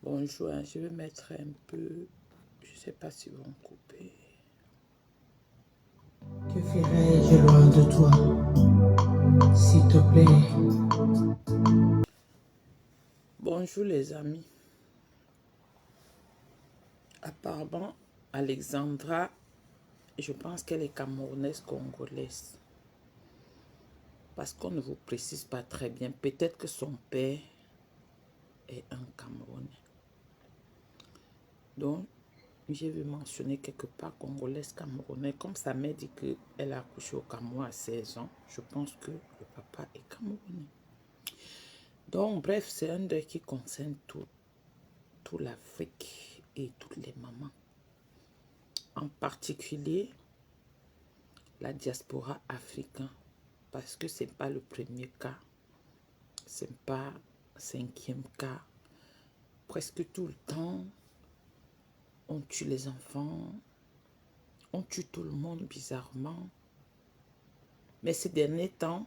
Bonjour, je vais mettre un peu, je ne sais pas si vont couper. Que ferais-je loin de toi, s'il te plaît? Bonjour les amis. Apparemment, Alexandra, je pense qu'elle est camerounaise congolaise. Parce qu'on ne vous précise pas très bien. Peut-être que son père est un Camerounais. Donc, j'ai vu mentionner quelque part congolaise camerounais. Comme sa mère dit qu'elle a accouché au Cameroun à 16 ans, je pense que le papa est camerounais. Donc, bref, c'est un deuil qui concerne toute l'Afrique et toutes les mamans. En particulier, la diaspora africaine. Parce que ce n'est pas le premier cas. Ce n'est pas le 5e cas. Presque tout le temps, on tue les enfants. On tue tout le monde bizarrement. Mais ces derniers temps,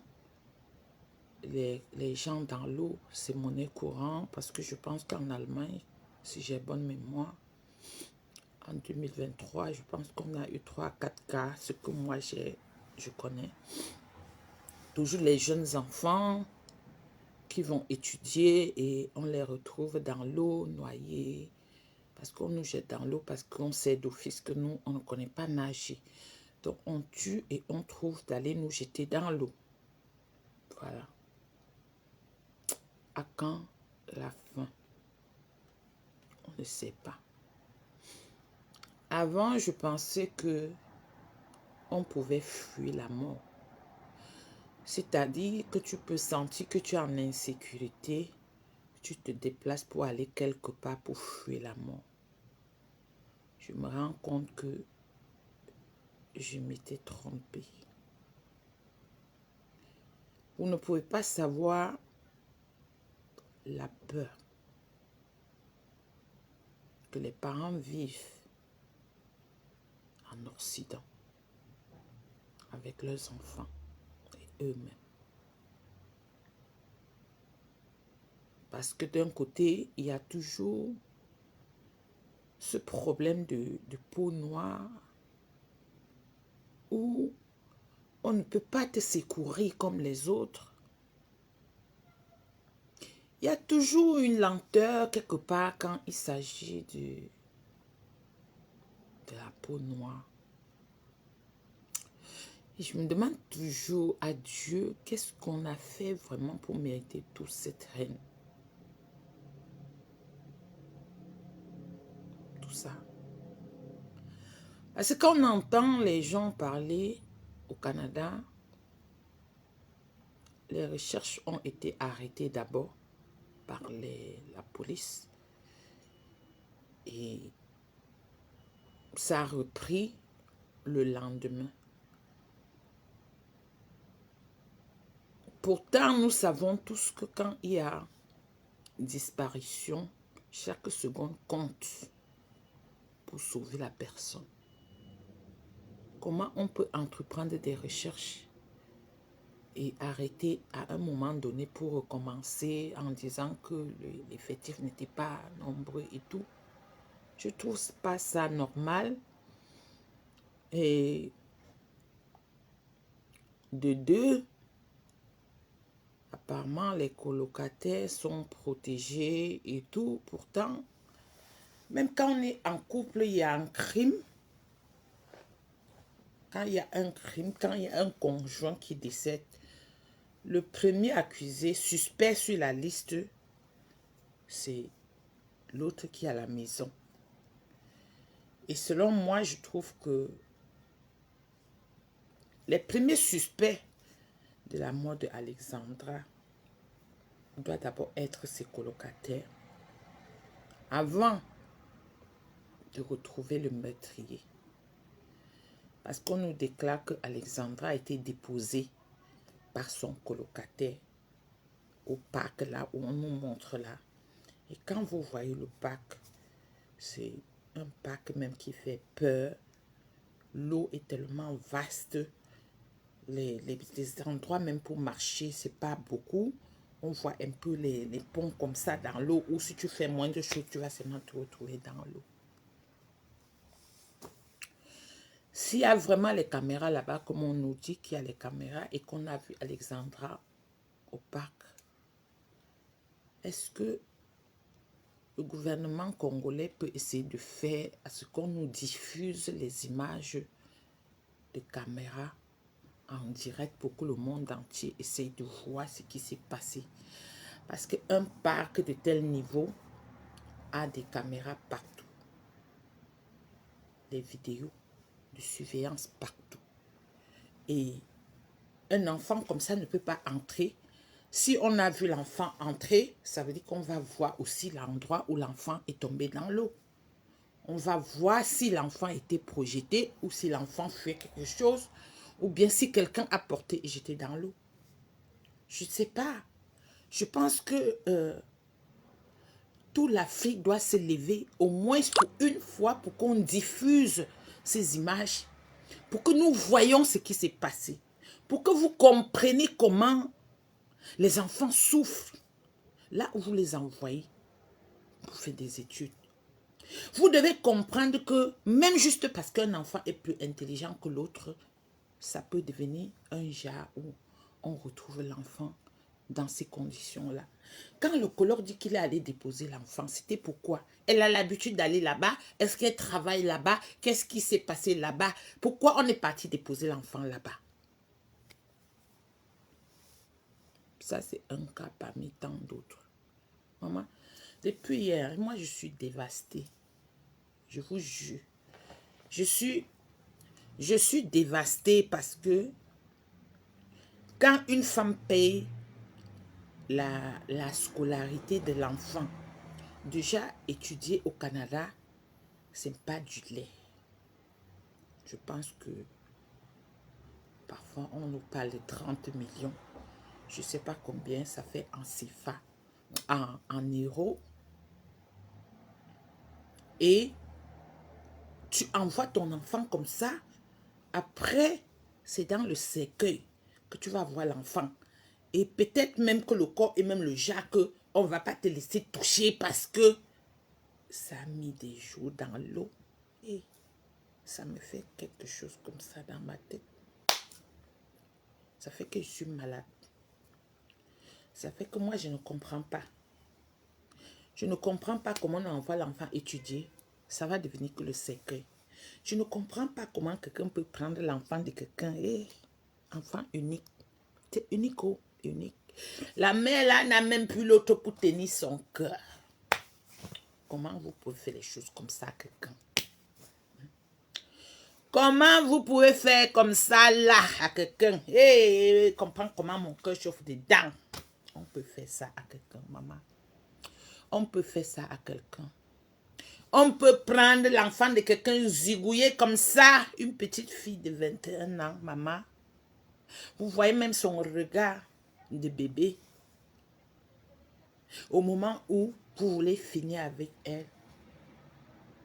les gens dans l'eau, c'est monnaie courante. Parce que je pense qu'en Allemagne, si j'ai bonne mémoire, en 2023, je pense qu'on a eu 3 à 4 cas, ce que moi je connais. Toujours les jeunes enfants qui vont étudier et on les retrouve dans l'eau, noyés, parce qu'on nous jette dans l'eau, parce qu'on sait d'office que nous, on ne connaît pas nager. Donc on tue et on trouve d'aller nous jeter dans l'eau. Voilà. À quand la fin? On ne sait pas. Avant, je pensais que on pouvait fuir la mort. C'est-à-dire que tu peux sentir que tu es en insécurité, tu te déplaces pour aller quelque part pour fuir la mort. Je me rends compte que je m'étais trompée. Vous ne pouvez pas savoir la peur que les parents vivent en Occident avec leurs enfants et eux-mêmes. Parce que d'un côté, il y a toujours ce problème de peau noire où on ne peut pas te secourir comme les autres. Il y a toujours une lenteur quelque part quand il s'agit de la peau noire. Et je me demande toujours à Dieu, qu'est-ce qu'on a fait vraiment pour mériter toute cette haine? Tout ça. Parce que quand on entend les gens parler au Canada, les recherches ont été arrêtées d'abord par la police. Et ça a repris le lendemain. Pourtant, nous savons tous que quand il y a disparition, chaque seconde compte pour sauver la personne. Comment on peut entreprendre des recherches et arrêter à un moment donné pour recommencer en disant que l'effectif n'était pas nombreux et tout? Je trouve pas ça normal. Et de deux, apparemment les colocataires sont protégés et tout. Pourtant, même quand on est en couple, il y a un crime. Quand il y a un crime, quand il y a un conjoint qui décède, le premier accusé, suspect sur la liste, c'est l'autre qui est à la maison. Et selon moi, je trouve que les premiers suspects de la mort de Alexandra doivent d'abord être ses colocataires avant de retrouver le meurtrier. Parce qu'on nous déclare que Alexandra a été déposée par son colocataire au parc là où on nous montre là. Et quand vous voyez le parc, c'est un parc même qui fait peur. L'eau est tellement vaste. Les endroits même pour marcher, c'est pas beaucoup. On voit un peu les ponts comme ça dans l'eau, ou si tu fais moins de choses, tu vas seulement te retrouver dans l'eau. S'il y a vraiment les caméras là-bas, comme on nous dit qu'il y a les caméras et qu'on a vu Alexandra au parc, est-ce que le gouvernement congolais peut essayer de faire à ce qu'on nous diffuse les images de caméras en direct pour que le monde entier essaye de voir ce qui s'est passé? Parce qu'un parc de tel niveau a des caméras partout, des vidéos de surveillance partout. Et un enfant comme ça ne peut pas entrer. Si on a vu l'enfant entrer, ça veut dire qu'on va voir aussi l'endroit où l'enfant est tombé dans l'eau. On va voir si l'enfant était projeté ou si l'enfant fait quelque chose ou bien si quelqu'un a porté et jeté dans l'eau. Je ne sais pas. Je pense que toute l'Afrique doit se lever au moins pour une fois pour qu'on diffuse ces images, pour que nous voyions ce qui s'est passé, pour que vous compreniez comment les enfants souffrent. Là où vous les envoyez pour faire des études, vous devez comprendre que même juste parce qu'un enfant est plus intelligent que l'autre, ça peut devenir un jar où on retrouve l'enfant dans ces conditions-là. Quand le colloque dit qu'il est allé déposer l'enfant, c'était pourquoi? Elle a l'habitude d'aller là-bas. Est-ce qu'elle travaille là-bas? Qu'est-ce qui s'est passé là-bas? Pourquoi on est parti déposer l'enfant là-bas? Ça, c'est un cas parmi tant d'autres. Maman, depuis hier, moi, je suis dévastée. Je vous jure. Je suis dévastée parce que quand une femme paye la scolarité de l'enfant, déjà étudier au Canada, c'est pas du lait. Je pense que parfois on nous parle de 30 millions. Je ne sais pas combien ça fait en CFA, en euros. Et tu envoies ton enfant comme ça. Après, c'est dans le cercueil que tu vas voir l'enfant. Et peut-être même que le corps et même le jar, on ne va pas te laisser toucher parce que ça a mis des jours dans l'eau. Et ça me fait quelque chose comme ça dans ma tête. Ça fait que je suis malade. Ça fait que moi, je ne comprends pas. Je ne comprends pas comment on envoie l'enfant étudier. Ça va devenir que le cercueil. Je ne comprends pas comment quelqu'un peut prendre l'enfant de quelqu'un. Enfant unique. C'est unico, unique. La mère là n'a même plus l'autre pour tenir son cœur. Comment vous pouvez faire les choses comme ça à quelqu'un? Comment vous pouvez faire comme ça là à quelqu'un? Comprends comment mon cœur chauffe dedans. On peut faire ça à quelqu'un, maman. On peut faire ça à quelqu'un. On peut prendre l'enfant de quelqu'un, zigouiller comme ça, une petite fille de 21 ans, maman. Vous voyez même son regard de bébé. Au moment où vous voulez finir avec elle,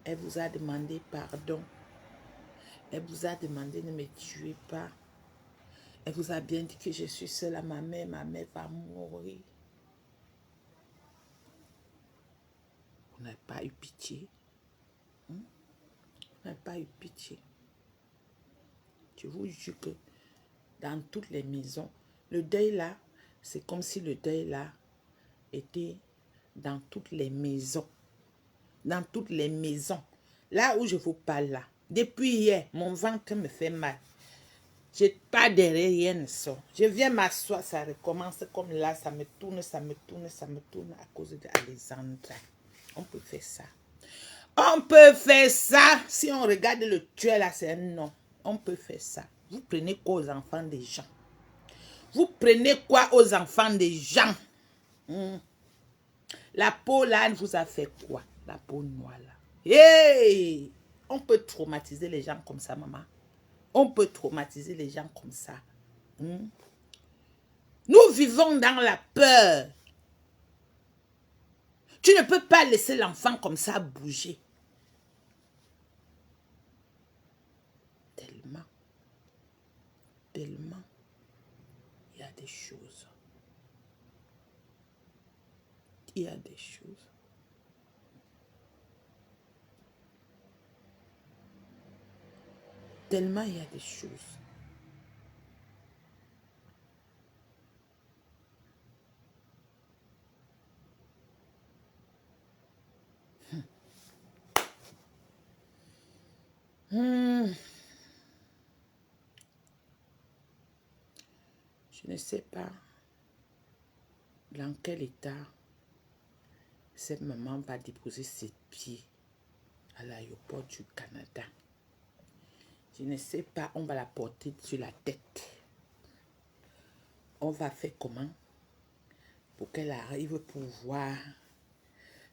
elle vous a demandé pardon. Elle vous a demandé ne me tuez pas. Elle vous a bien dit que je suis seule à ma mère va mourir. Vous n'avez pas eu pitié. Vous n'avez pas eu pitié. Je vous jure que dans toutes les maisons, le deuil là, c'est comme si le deuil là était dans toutes les maisons. Dans toutes les maisons. Là où je vous parle là. Depuis hier, mon ventre me fait mal. Je pas derrière, rien ne sort. Je viens m'asseoir, ça recommence comme là, ça me tourne à cause de Alexandra. On peut faire ça. On peut faire ça. Si on regarde le tueur là, c'est un non. On peut faire ça. Vous prenez quoi aux enfants des gens? Vous prenez quoi aux enfants des gens? La peau là, elle vous a fait quoi? La peau noire là. Hey! On peut traumatiser les gens comme ça, maman. On peut traumatiser les gens comme ça. Nous vivons dans la peur. Tu ne peux pas laisser l'enfant comme ça bouger. Tellement. Tellement. Il y a des choses. Il y a des choses. Tellement il y a des choses. Je ne sais pas dans quel état cette maman va déposer ses pieds à l'aéroport du Canada. Je ne sais pas, on va la porter sur la tête. On va faire comment pour qu'elle arrive pour voir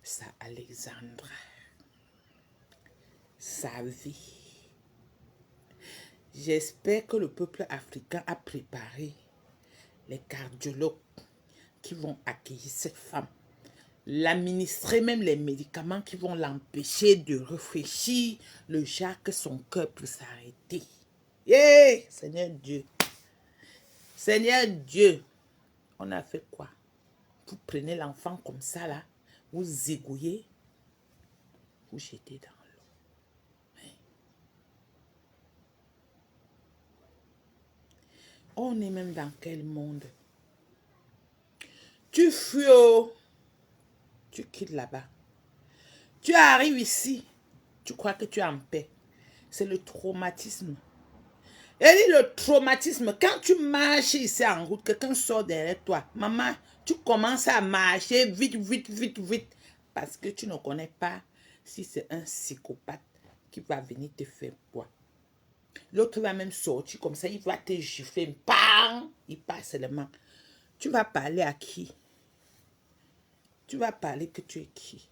sa Alexandra, sa vie. J'espère que le peuple africain a préparé les cardiologues qui vont accueillir cette femme, l'administrer même les médicaments qui vont l'empêcher de réfléchir le jour que son cœur peut s'arrêter. Yeah! Seigneur Dieu. Seigneur Dieu. On a fait quoi? Vous prenez l'enfant comme ça là, vous égouillez, vous jetez dans l'eau. On est même dans quel monde? Tu fuis, tu quittes là-bas. Tu arrives ici, tu crois que tu es en paix. C'est le traumatisme. Et le traumatisme, quand tu marches ici en route, quelqu'un sort derrière toi. Maman, tu commences à marcher vite, vite, vite, vite. Parce que tu ne connais pas si c'est un psychopathe qui va venir te faire quoi. L'autre va même sortir comme ça, il va te gifler. Bam! Il passe seulement. Tu vas parler à qui? Tu vas parler que tu es qui?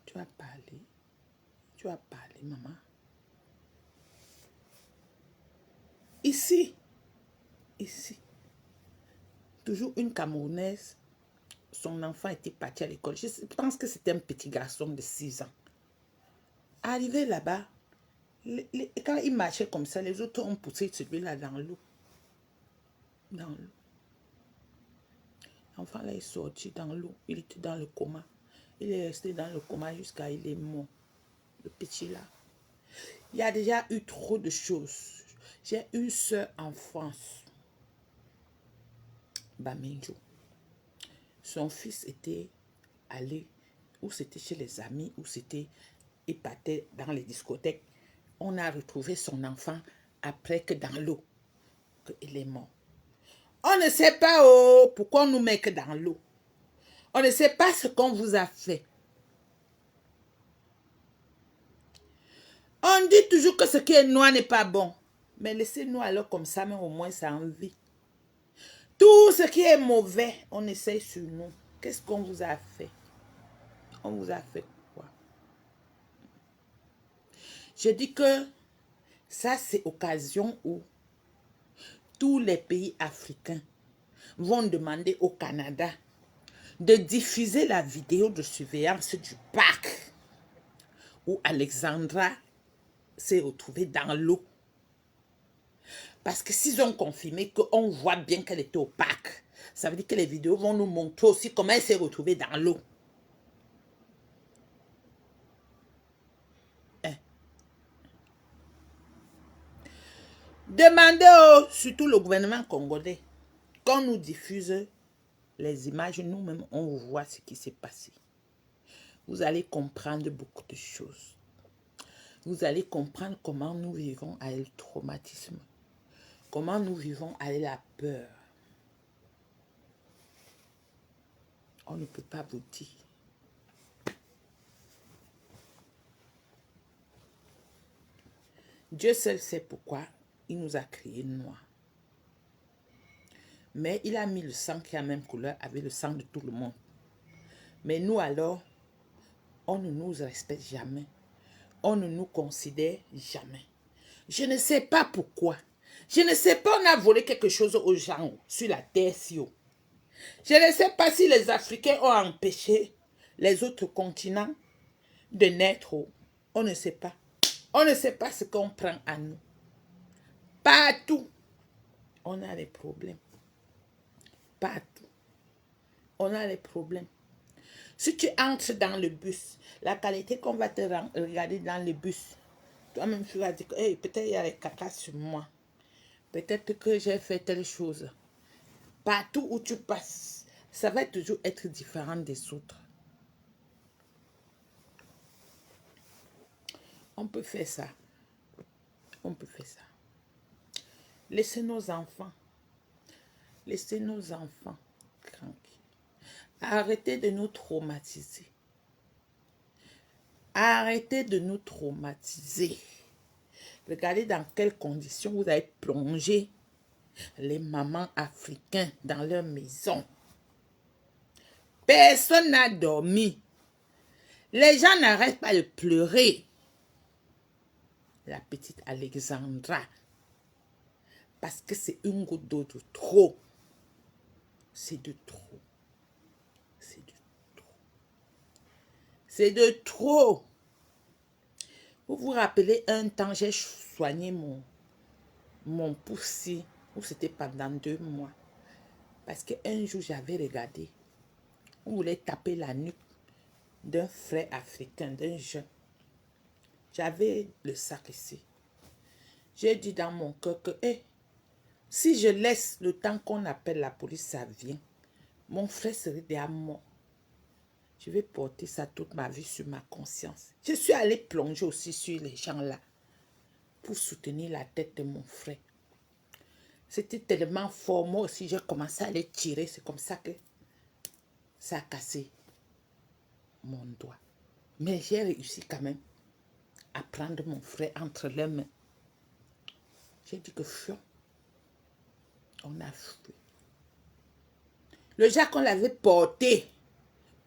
Tu vas parler. Tu vas parler, maman. Ici, toujours une Camerounaise, son enfant était parti à l'école. Je pense que c'était un petit garçon de 6 ans. Arrivé là-bas, quand il marchait comme ça, les autres ont poussé celui-là dans l'eau. Dans l'eau. L'enfant là est sorti dans l'eau. Il était dans le coma. Il est resté dans le coma jusqu'à il est mort. Le petit là. Il y a déjà eu trop de choses. J'ai une soeur en France. Bamidjo. Son fils était allé, ou c'était chez les amis, ou c'était, il partait dans les discothèques. On a retrouvé son enfant après que dans l'eau, qu'il est mort. On ne sait pas pourquoi on nous met que dans l'eau. On ne sait pas ce qu'on vous a fait. On dit toujours que ce qui est noir n'est pas bon. Mais laissez-nous alors comme ça, mais au moins ça en vit. Tout ce qui est mauvais, on essaie sur nous. Qu'est-ce qu'on vous a fait? On vous a fait quoi? Je dis que ça, c'est occasion où tous les pays africains vont demander au Canada de diffuser la vidéo de surveillance du parc où Alexandra s'est retrouvée dans l'eau. Parce que s'ils ont confirmé qu'on voit bien qu'elle était au parc, ça veut dire que les vidéos vont nous montrer aussi comment elle s'est retrouvée dans l'eau. Hein? Demandez surtout le gouvernement congolais qu'on nous diffuse les images, nous-mêmes on voit ce qui s'est passé. Vous allez comprendre beaucoup de choses. Vous allez comprendre comment nous vivons avec le traumatisme. Comment nous vivons avec la peur. On ne peut pas vous dire. Dieu seul sait pourquoi il nous a créés noirs. Mais il a mis le sang qui a la même couleur avec le sang de tout le monde. Mais nous alors, on ne nous respecte jamais. On ne nous considère jamais. Je ne sais pas pourquoi. Je ne sais pas, on a volé quelque chose aux gens sur la terre si haut. Je ne sais pas si les Africains ont empêché les autres continents de naître. On ne sait pas. On ne sait pas ce qu'on prend à nous. Partout, on a des problèmes. partout. On a les problèmes. Si tu entres dans le bus, la qualité qu'on va te regarder dans le bus, toi-même tu vas dire que hey, peut-être il y a les caca sur moi. Peut-être que j'ai fait telle chose. Partout où tu passes, ça va toujours être différent des autres. On peut faire ça. On peut faire ça. Laissez nos enfants tranquilles. Arrêtez de nous traumatiser. Arrêtez de nous traumatiser. Regardez dans quelles conditions vous avez plongé les mamans africains dans leur maison. Personne n'a dormi. Les gens n'arrêtent pas de pleurer. La petite Alexandra. Parce que c'est une goutte d'eau de trop. C'est de trop. C'est de trop. C'est de trop. Vous vous rappelez, un temps, j'ai soigné mon pouce, où c'était pendant 2 mois. Parce qu'un jour, j'avais regardé. On voulait taper la nuque d'un frère africain, d'un jeune. J'avais le sac ici. J'ai dit dans mon cœur que, si je laisse le temps qu'on appelle la police, ça vient. Mon frère serait déjà mort. Je vais porter ça toute ma vie sur ma conscience. Je suis allée plonger aussi sur les gens là pour soutenir la tête de mon frère. C'était tellement fort. Moi aussi, j'ai commencé à les tirer. C'est comme ça que ça a cassé mon doigt. Mais j'ai réussi quand même à prendre mon frère entre les mains. J'ai dit que fuyons. On a fui. Le Jacques, on l'avait porté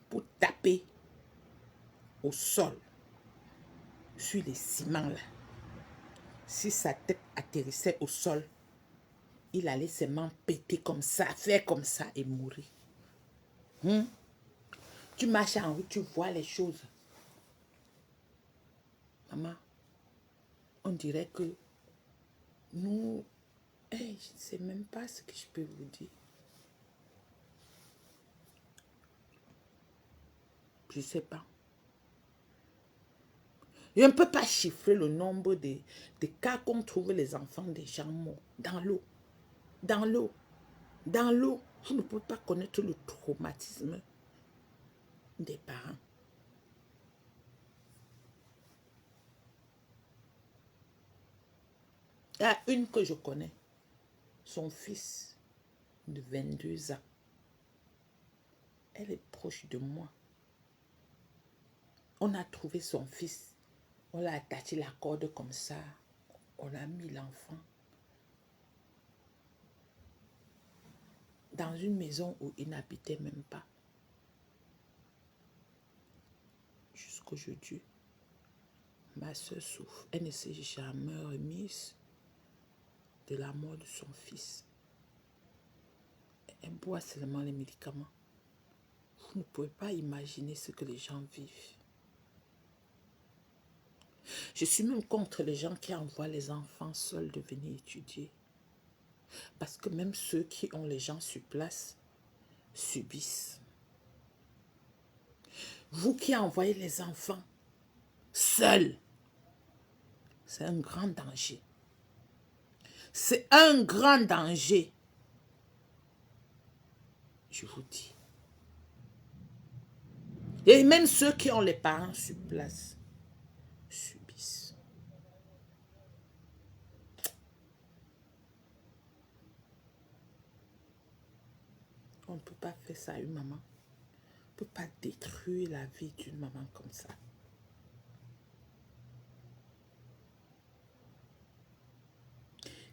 pour taper au sol, sur les ciments là. Si sa tête atterrissait au sol, il allait seulement péter comme ça, faire comme ça et mourir. Tu marches en rue, tu vois les choses. Maman, on dirait que nous... je ne sais même pas ce que je peux vous dire. Je ne sais pas. Je ne peux pas chiffrer le nombre de cas qu'on trouve les enfants des gens morts dans l'eau. Dans l'eau. Dans l'eau. Vous ne pouvez pas connaître le traumatisme des parents. Il y a une que je connais. Son fils de 22 ans. Elle est proche de moi. On a trouvé son fils. On l'a attaché la corde comme ça. On a mis l'enfant dans une maison où il n'habitait même pas. Jusqu'aujourd'hui, ma soeur souffre. Elle ne s'est jamais remise de la mort de son fils. Elle boit seulement les médicaments. Vous ne pouvez pas imaginer ce que les gens vivent. Je suis même contre les gens qui envoient les enfants seuls de venir étudier. Parce que même ceux qui ont les gens sur place subissent. Vous qui envoyez les enfants seuls, c'est un grand danger. C'est un grand danger. Je vous dis. Et même ceux qui ont les parents sur place subissent. On ne peut pas faire ça à une maman. On ne peut pas détruire la vie d'une maman comme ça.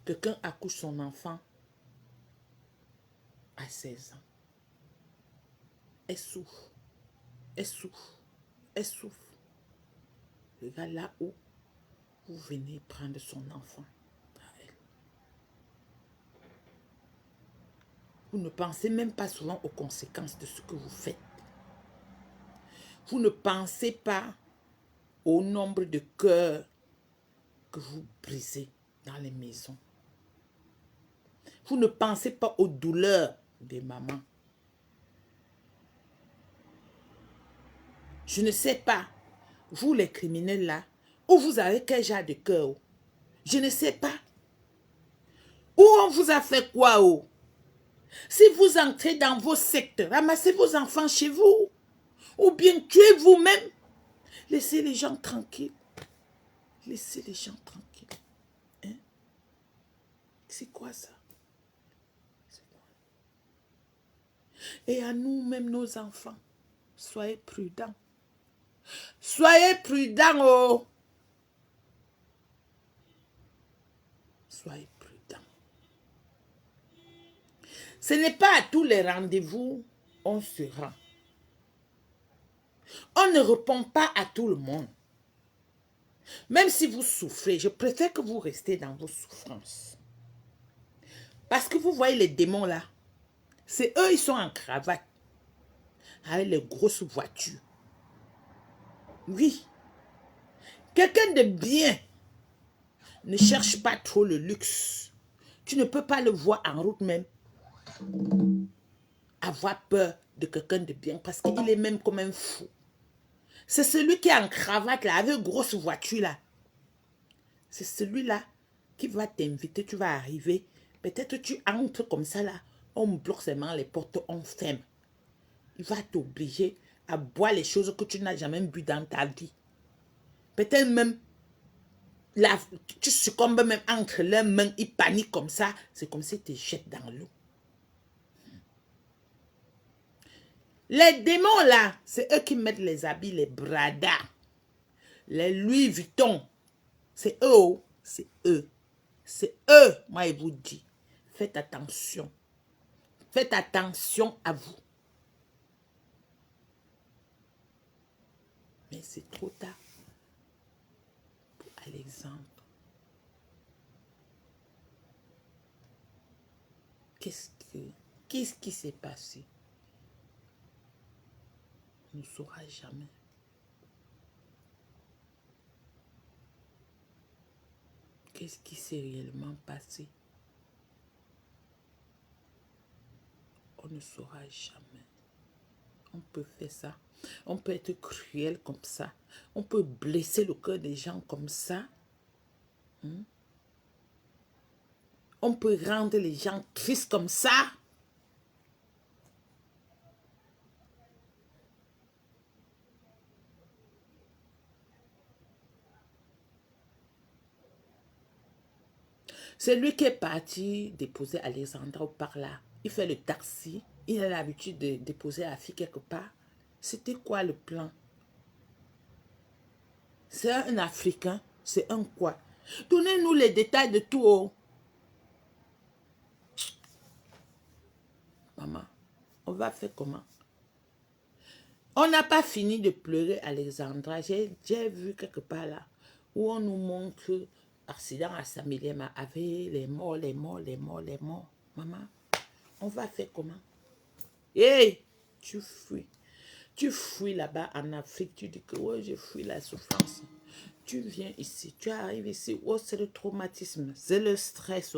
Quelqu'un accouche son enfant à 16 ans. Elle souffre. Elle souffre. Elle souffre. Regarde là où vous venez prendre son enfant à elle. Vous ne pensez même pas souvent aux conséquences de ce que vous faites. Vous ne pensez pas au nombre de cœurs que vous brisez dans les maisons. Vous ne pensez pas aux douleurs des mamans. Je ne sais pas, vous les criminels là, où vous avez quel genre de cœur? Je ne sais pas. Où on vous a fait quoi? Si vous entrez dans vos sectes, ramassez vos enfants chez vous. Ou bien tuez vous-même. Laissez les gens tranquilles. Laissez les gens tranquilles. Hein? C'est quoi ça? Quoi? Et à nous-mêmes, nos enfants, soyez prudents. Soyez prudents, oh! Soyez prudents. Ce n'est pas à tous les rendez-vous on se rend. On ne répond pas à tout le monde. Même si vous souffrez, je préfère que vous restez dans vos souffrances. Parce que vous voyez les démons là, c'est eux, ils sont en cravate, avec les grosses voitures. Oui. Quelqu'un de bien ne cherche pas trop le luxe. Tu ne peux pas le voir en route même. Avoir peur de quelqu'un de bien parce qu'il est même comme un fou. C'est celui qui est en cravate là, avec une grosse voiture là. C'est celui-là qui va t'inviter, tu vas arriver. Peut-être tu entres comme ça là, on bloque seulement les portes, on ferme. Il va t'obliger à boire les choses que tu n'as jamais bu dans ta vie. Peut-être même, là, tu succombes même entre leurs mains, ils paniquent comme ça. C'est comme si tu te jettes dans l'eau. Les démons là, c'est eux qui mettent les habits, les bradas, les Louis Vuitton. C'est eux, c'est eux. C'est eux, moi je vous dis. Faites attention. Faites attention à vous. Mais c'est trop tard pour Alexandre. Qu'est-ce qui s'est passé? On ne saura jamais. Qu'est-ce qui s'est réellement passé? On ne saura jamais. On peut faire ça. On peut être cruel comme ça. On peut blesser le cœur des gens comme ça. On peut rendre les gens tristes comme ça. C'est lui qui est parti déposer Alexandra par là. Il fait le taxi. Il a l'habitude de déposer la fille quelque part. C'était quoi le plan? C'est un Africain. C'est un quoi? Donnez-nous les détails de tout. Oh. Maman, on va faire comment? On n'a pas fini de pleurer Alexandra. J'ai vu quelque part là où on nous montre accident à Samilema avec les morts, les morts, les morts, les morts. Maman, on va faire comment? Hey, tu fuis. Tu fuis là-bas en Afrique. Tu dis que ouais, je fuis la souffrance. Tu viens ici, tu arrives ici, oh c'est le traumatisme, c'est le stress,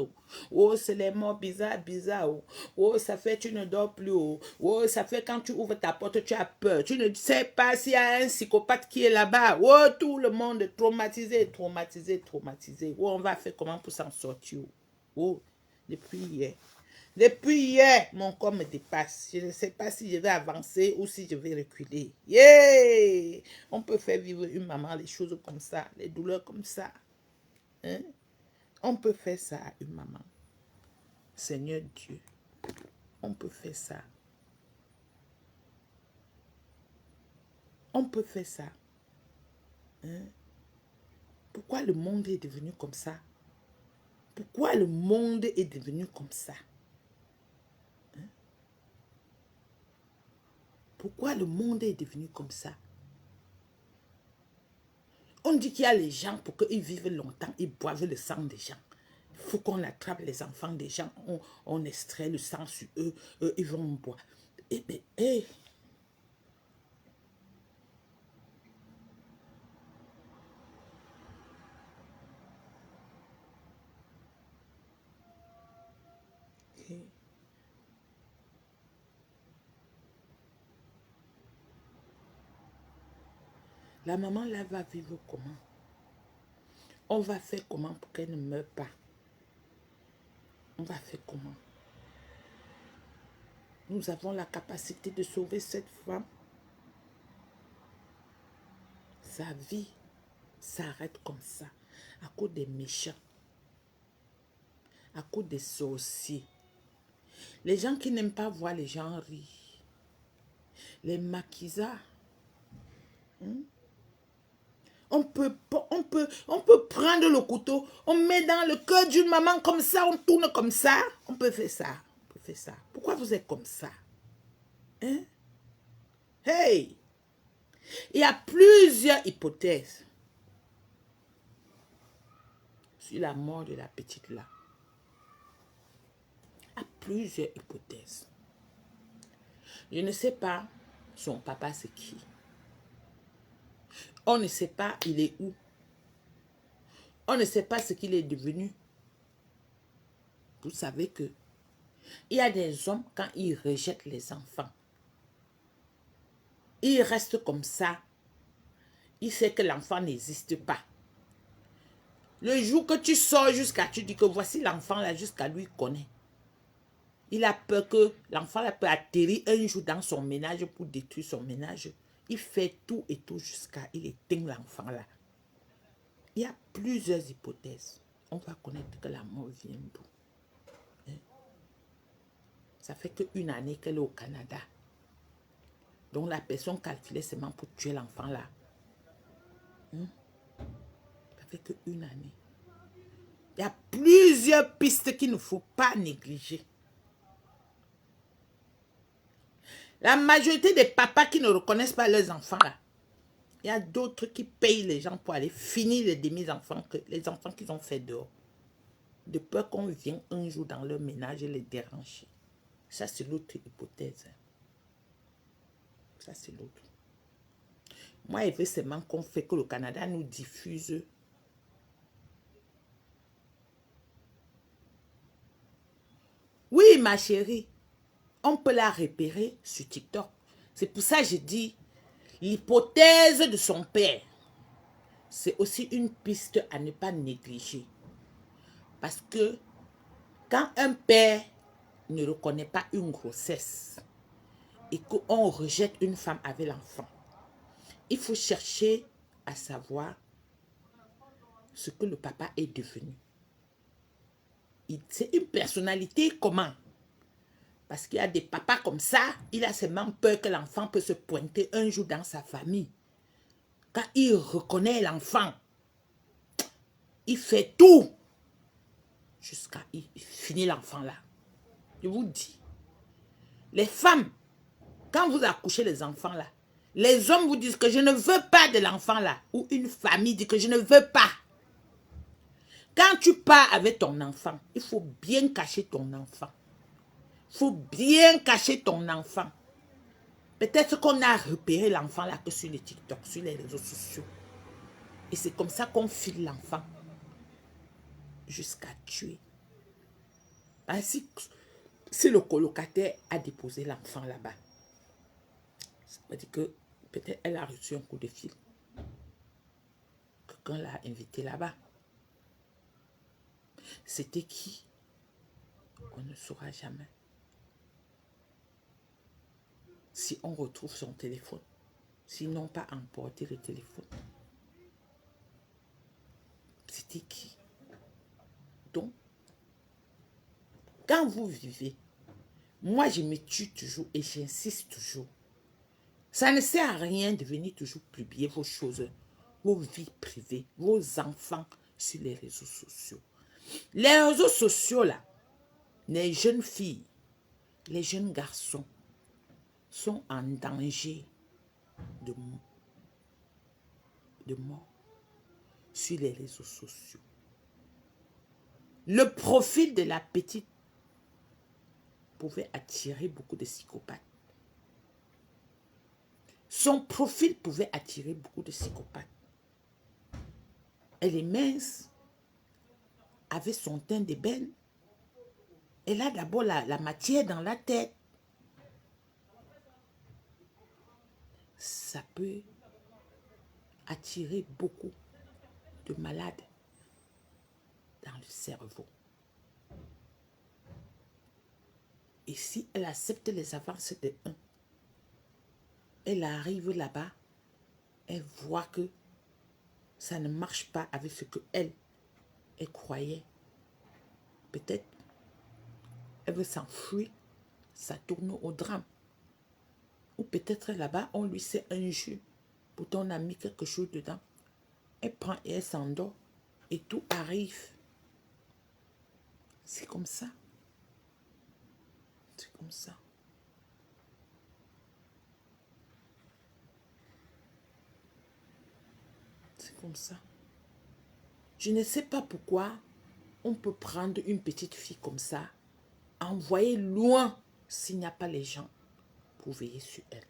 oh c'est les morts bizarres, oh ça fait tu ne dors plus, oh ça fait quand tu ouvres ta porte tu as peur, tu ne sais pas s'il y a un psychopathe qui est là-bas, oh tout le monde est traumatisé, oh on va faire comment pour s'en sortir, oh depuis hier, mon corps me dépasse. Je ne sais pas si je vais avancer ou si je vais reculer. Yeah! On peut faire vivre une maman les choses comme ça, les douleurs comme ça. Hein? On peut faire ça à une maman. Seigneur Dieu, on peut faire ça. On peut faire ça. Hein? Pourquoi le monde est devenu comme ça? Pourquoi le monde est devenu comme ça? Pourquoi le monde est devenu comme ça? On dit qu'il y a les gens, pour qu'ils vivent longtemps, ils boivent le sang des gens. Il faut qu'on attrape les enfants des gens, on extrait le sang sur eux, ils vont boire. Eh bien, hey. La maman là va vivre comment? On va faire comment pour qu'elle ne meure pas? On va faire comment? Nous avons la capacité de sauver cette femme. Sa vie s'arrête comme ça, à cause des méchants, à cause des sorciers. Les gens qui n'aiment pas voir les gens rire. Les maquisards. On peut prendre le couteau, on met dans le cœur d'une maman comme ça, on tourne comme ça. On peut faire ça. On peut faire ça. Pourquoi vous êtes comme ça? Hein? Hey! Il y a plusieurs hypothèses sur la mort de la petite là. Il y a plusieurs hypothèses. Je ne sais pas son papa c'est qui. On ne sait pas il est où. On ne sait pas ce qu'il est devenu. Vous savez que il y a des hommes, quand ils rejettent les enfants, ils restent comme ça. Il sait que l'enfant n'existe pas. Le jour que tu sors jusqu'à, tu dis que voici l'enfant là, jusqu'à lui connaît. Il a peur que l'enfant là peut atterrir un jour dans son ménage pour détruire son ménage. Il fait tout et tout jusqu'à il éteint l'enfant là. Il y a plusieurs hypothèses. On va connaître que la mort vient d'où. Hein? Ça fait qu'une année qu'elle est au Canada. Donc la personne calculait seulement pour tuer l'enfant là. Hein? Ça fait qu'une année. Il y a plusieurs pistes qu'il ne faut pas négliger. La majorité des papas qui ne reconnaissent pas leurs enfants là. Il y a d'autres qui payent les gens pour aller finir les demi-enfants, les enfants qu'ils ont fait dehors. De peur qu'on vienne un jour dans leur ménage et les déranger. Ça, c'est l'autre hypothèse. Ça, c'est l'autre. Moi, il veut seulement qu'on fait que le Canada nous diffuse. Oui, ma chérie, on peut la repérer sur TikTok. C'est pour ça que je dis, l'hypothèse de son père, c'est aussi une piste à ne pas négliger. Parce que quand un père ne reconnaît pas une grossesse et qu'on rejette une femme avec l'enfant, il faut chercher à savoir ce que le papa est devenu. C'est une personnalité comment? Parce qu'il y a des papas comme ça, il a seulement peur que l'enfant peut se pointer un jour dans sa famille. Quand il reconnaît l'enfant, il fait tout jusqu'à il finit l'enfant là. Je vous dis, les femmes, quand vous accouchez les enfants là, les hommes vous disent que je ne veux pas de l'enfant là, ou une famille dit que je ne veux pas. Quand tu pars avec ton enfant, il faut bien cacher ton enfant. Il faut bien cacher ton enfant. Peut-être qu'on a repéré l'enfant là que sur les TikTok, sur les réseaux sociaux. Et c'est comme ça qu'on file l'enfant jusqu'à tuer. Ainsi, si le colocataire a déposé l'enfant là-bas, ça veut dire que peut-être elle a reçu un coup de fil. Quelqu'un l'a invité là-bas. C'était qui? On ne saura jamais. Si on retrouve son téléphone, s'ils n'ont pas emporté le téléphone, c'était qui? Donc, quand vous vivez, moi je me tue toujours et j'insiste toujours. Ça ne sert à rien de venir toujours publier vos choses, vos vies privées, vos enfants sur les réseaux sociaux. Les réseaux sociaux là, les jeunes filles, les jeunes garçons sont en danger de mort sur les réseaux sociaux. Le profil de la petite pouvait attirer beaucoup de psychopathes. Son profil pouvait attirer beaucoup de psychopathes. Elle est mince, avec son teint d'ébène. Elle a d'abord la matière dans la tête. Ça peut attirer beaucoup de malades dans le cerveau. Et si elle accepte les avances de un, elle arrive là-bas, elle voit que ça ne marche pas avec ce qu'elle croyait. Peut-être elle veut s'enfuir, ça tourne au drame. Ou peut-être là-bas, on lui sait un jus. Pourtant, on a mis quelque chose dedans. Elle prend et elle s'endort. Et tout arrive. C'est comme ça. C'est comme ça. C'est comme ça. Je ne sais pas pourquoi on peut prendre une petite fille comme ça, envoyer loin s'il n'y a pas les gens pour veiller sur elle.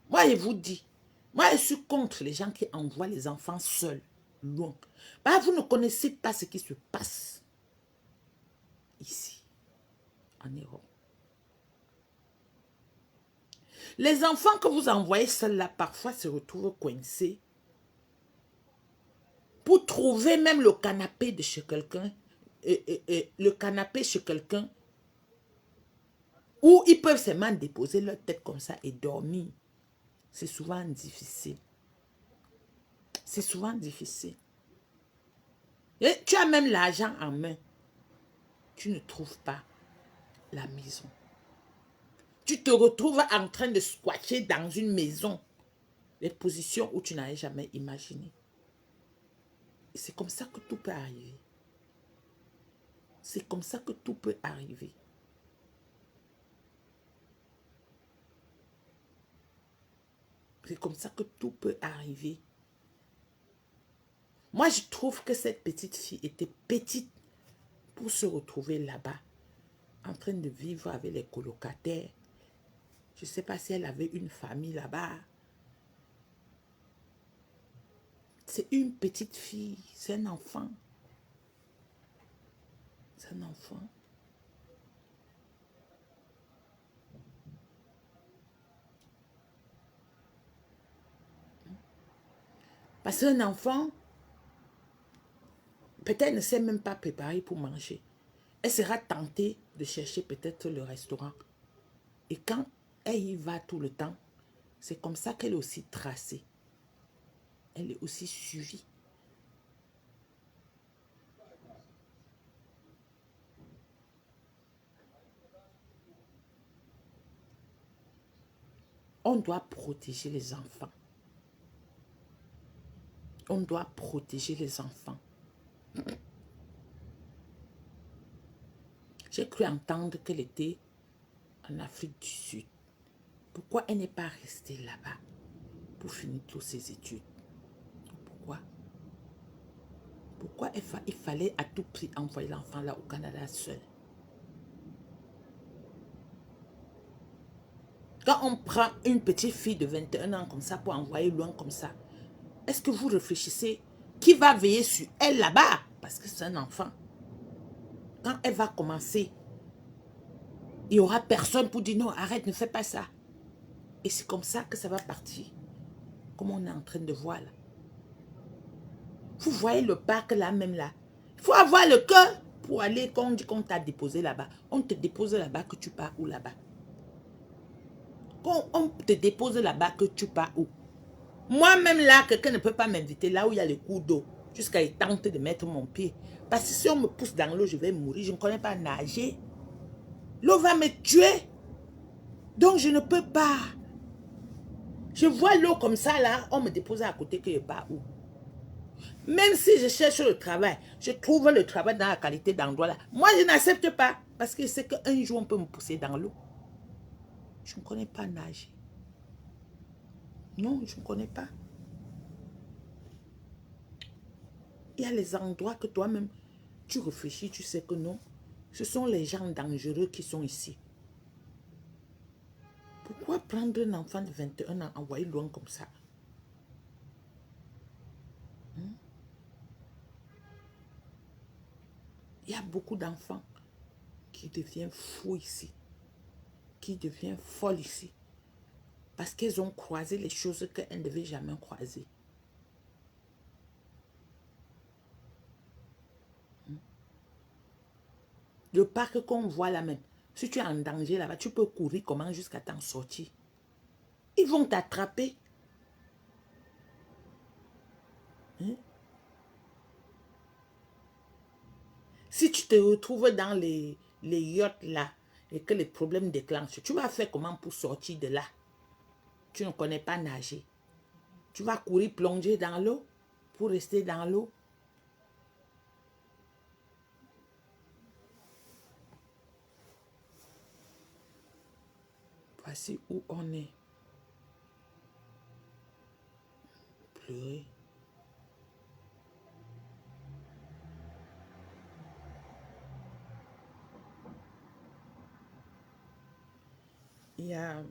Moi, je vous dis, moi, je suis contre les gens qui envoient les enfants seuls, loin. Bah, vous ne connaissez pas ce qui se passe ici, en Europe. Les enfants que vous envoyez seuls là, parfois se retrouvent coincés pour trouver même le canapé de chez quelqu'un, le canapé chez quelqu'un, où ils peuvent seulement déposer leur tête comme ça et dormir. C'est souvent difficile. C'est souvent difficile. Et tu as même l'argent en main. Tu ne trouves pas la maison. Tu te retrouves en train de squatter dans une maison. Les positions où tu n'avais jamais imaginé. C'est comme ça que tout peut arriver. C'est comme ça que tout peut arriver. C'est comme ça que tout peut arriver. Moi, je trouve que cette petite fille était petite pour se retrouver là-bas, en train de vivre avec les colocataires. Je ne sais pas si elle avait une famille là-bas. C'est une petite fille, c'est un enfant. C'est un enfant. Parce qu'un enfant, peut-être ne sait même pas préparer pour manger. Elle sera tentée de chercher peut-être le restaurant. Et quand elle y va tout le temps, c'est comme ça qu'elle est aussi tracée. Elle est aussi suivie. On doit protéger les enfants. On doit protéger les enfants. J'ai cru entendre qu'elle était en Afrique du Sud. Pourquoi elle n'est pas restée là-bas pour finir toutes ses études? Pourquoi? Pourquoi il fallait à tout prix envoyer l'enfant là au Canada seul? Quand on prend une petite fille de 21 ans comme ça pour envoyer loin comme ça, est-ce que vous réfléchissez qui va veiller sur elle là-bas? Parce que c'est un enfant. Quand elle va commencer, il n'y aura personne pour dire non, arrête, ne fais pas ça. Et c'est comme ça que ça va partir. Comme on est en train de voir là. Vous voyez le parc là même là. Il faut avoir le cœur pour aller, quand on dit qu'on t'a déposé là-bas. On te dépose là-bas que tu pars où là-bas? Quand on te dépose là-bas que tu pars où? Moi-même là, quelqu'un ne peut pas m'inviter là où il y a le cours d'eau. Jusqu'à y tenter de mettre mon pied. Parce que si on me pousse dans l'eau, je vais mourir. Je ne connais pas nager. L'eau va me tuer. Donc je ne peux pas. Je vois l'eau comme ça là, on me dépose à côté que je pars où? Même si je cherche le travail, je trouve le travail dans la qualité d'endroit là. Moi, je n'accepte pas. Parce que c'est qu'un jour, on peut me pousser dans l'eau. Je ne connais pas nager. Non, je ne connais pas. Il y a les endroits que toi-même, tu réfléchis, tu sais que non. Ce sont les gens dangereux qui sont ici. Pourquoi prendre un enfant de 21 ans, envoyer loin comme ça? Il y a beaucoup d'enfants qui deviennent fous ici. Qui deviennent folles ici. Parce qu'elles ont croisé les choses qu'elles ne devaient jamais croiser. Le parc qu'on voit là même, si tu es en danger là-bas, tu peux courir comment jusqu'à t'en sortir. Ils vont t'attraper. Hein? Si tu te retrouves dans les yachts là et que les problèmes déclenchent, tu vas faire comment pour sortir de là? Tu ne connais pas nager. Tu vas courir plonger dans l'eau pour rester dans l'eau. Voici où on est. Pleurer. Il y a...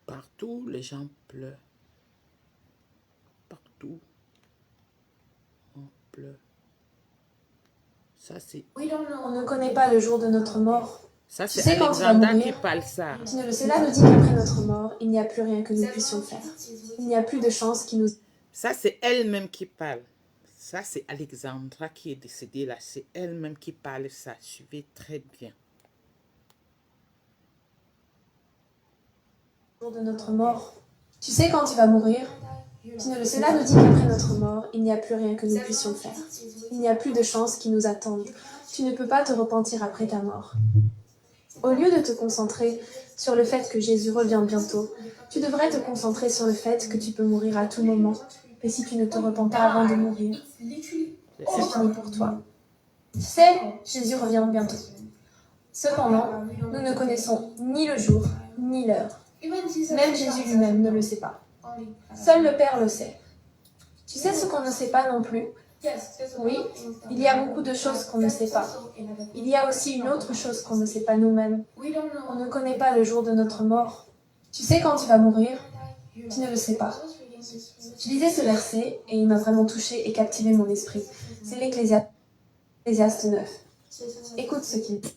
Partout, les gens pleurent. Partout, on pleure. Ça, c'est... Oui, on ne connaît pas le jour de notre mort. Ça, Tu c'est sais quand tu vas Alexandra qui mourir. parle ça. Cela nous dit qu'après notre mort, il n'y a plus rien que nous puissions faire. Il n'y a plus de chance qui nous... Ça, c'est elle-même qui parle. Ça, c'est Alexandra qui est décédée là. C'est elle-même qui parle ça. Suivez très bien. Le jour de notre mort. Tu sais quand tu vas mourir. Cela nous dit qu'après notre mort, il n'y a plus rien que nous puissions faire. Il n'y a plus de chance qui nous attendent. Tu ne peux pas te repentir après ta mort. Au lieu de te concentrer sur le fait que Jésus revient bientôt, tu devrais te concentrer sur le fait que tu peux mourir à tout moment. Et si tu ne te repens pas avant de mourir, c'est fini pour toi. Tu sais, Jésus revient bientôt. Cependant, nous ne connaissons ni le jour, ni l'heure. Même Jésus lui-même ne le sait pas. Seul le Père le sait. Tu sais ce qu'on ne sait pas non plus? Oui, il y a beaucoup de choses qu'on ne sait pas. Il y a aussi une autre chose qu'on ne sait pas nous-mêmes. On ne connaît pas le jour de notre mort. Tu sais quand tu vas mourir? Tu ne le sais pas. Je lisais ce verset et il m'a vraiment touché et captivé mon esprit. C'est l'Ecclésiaste 9. Écoute ce qu'il dit.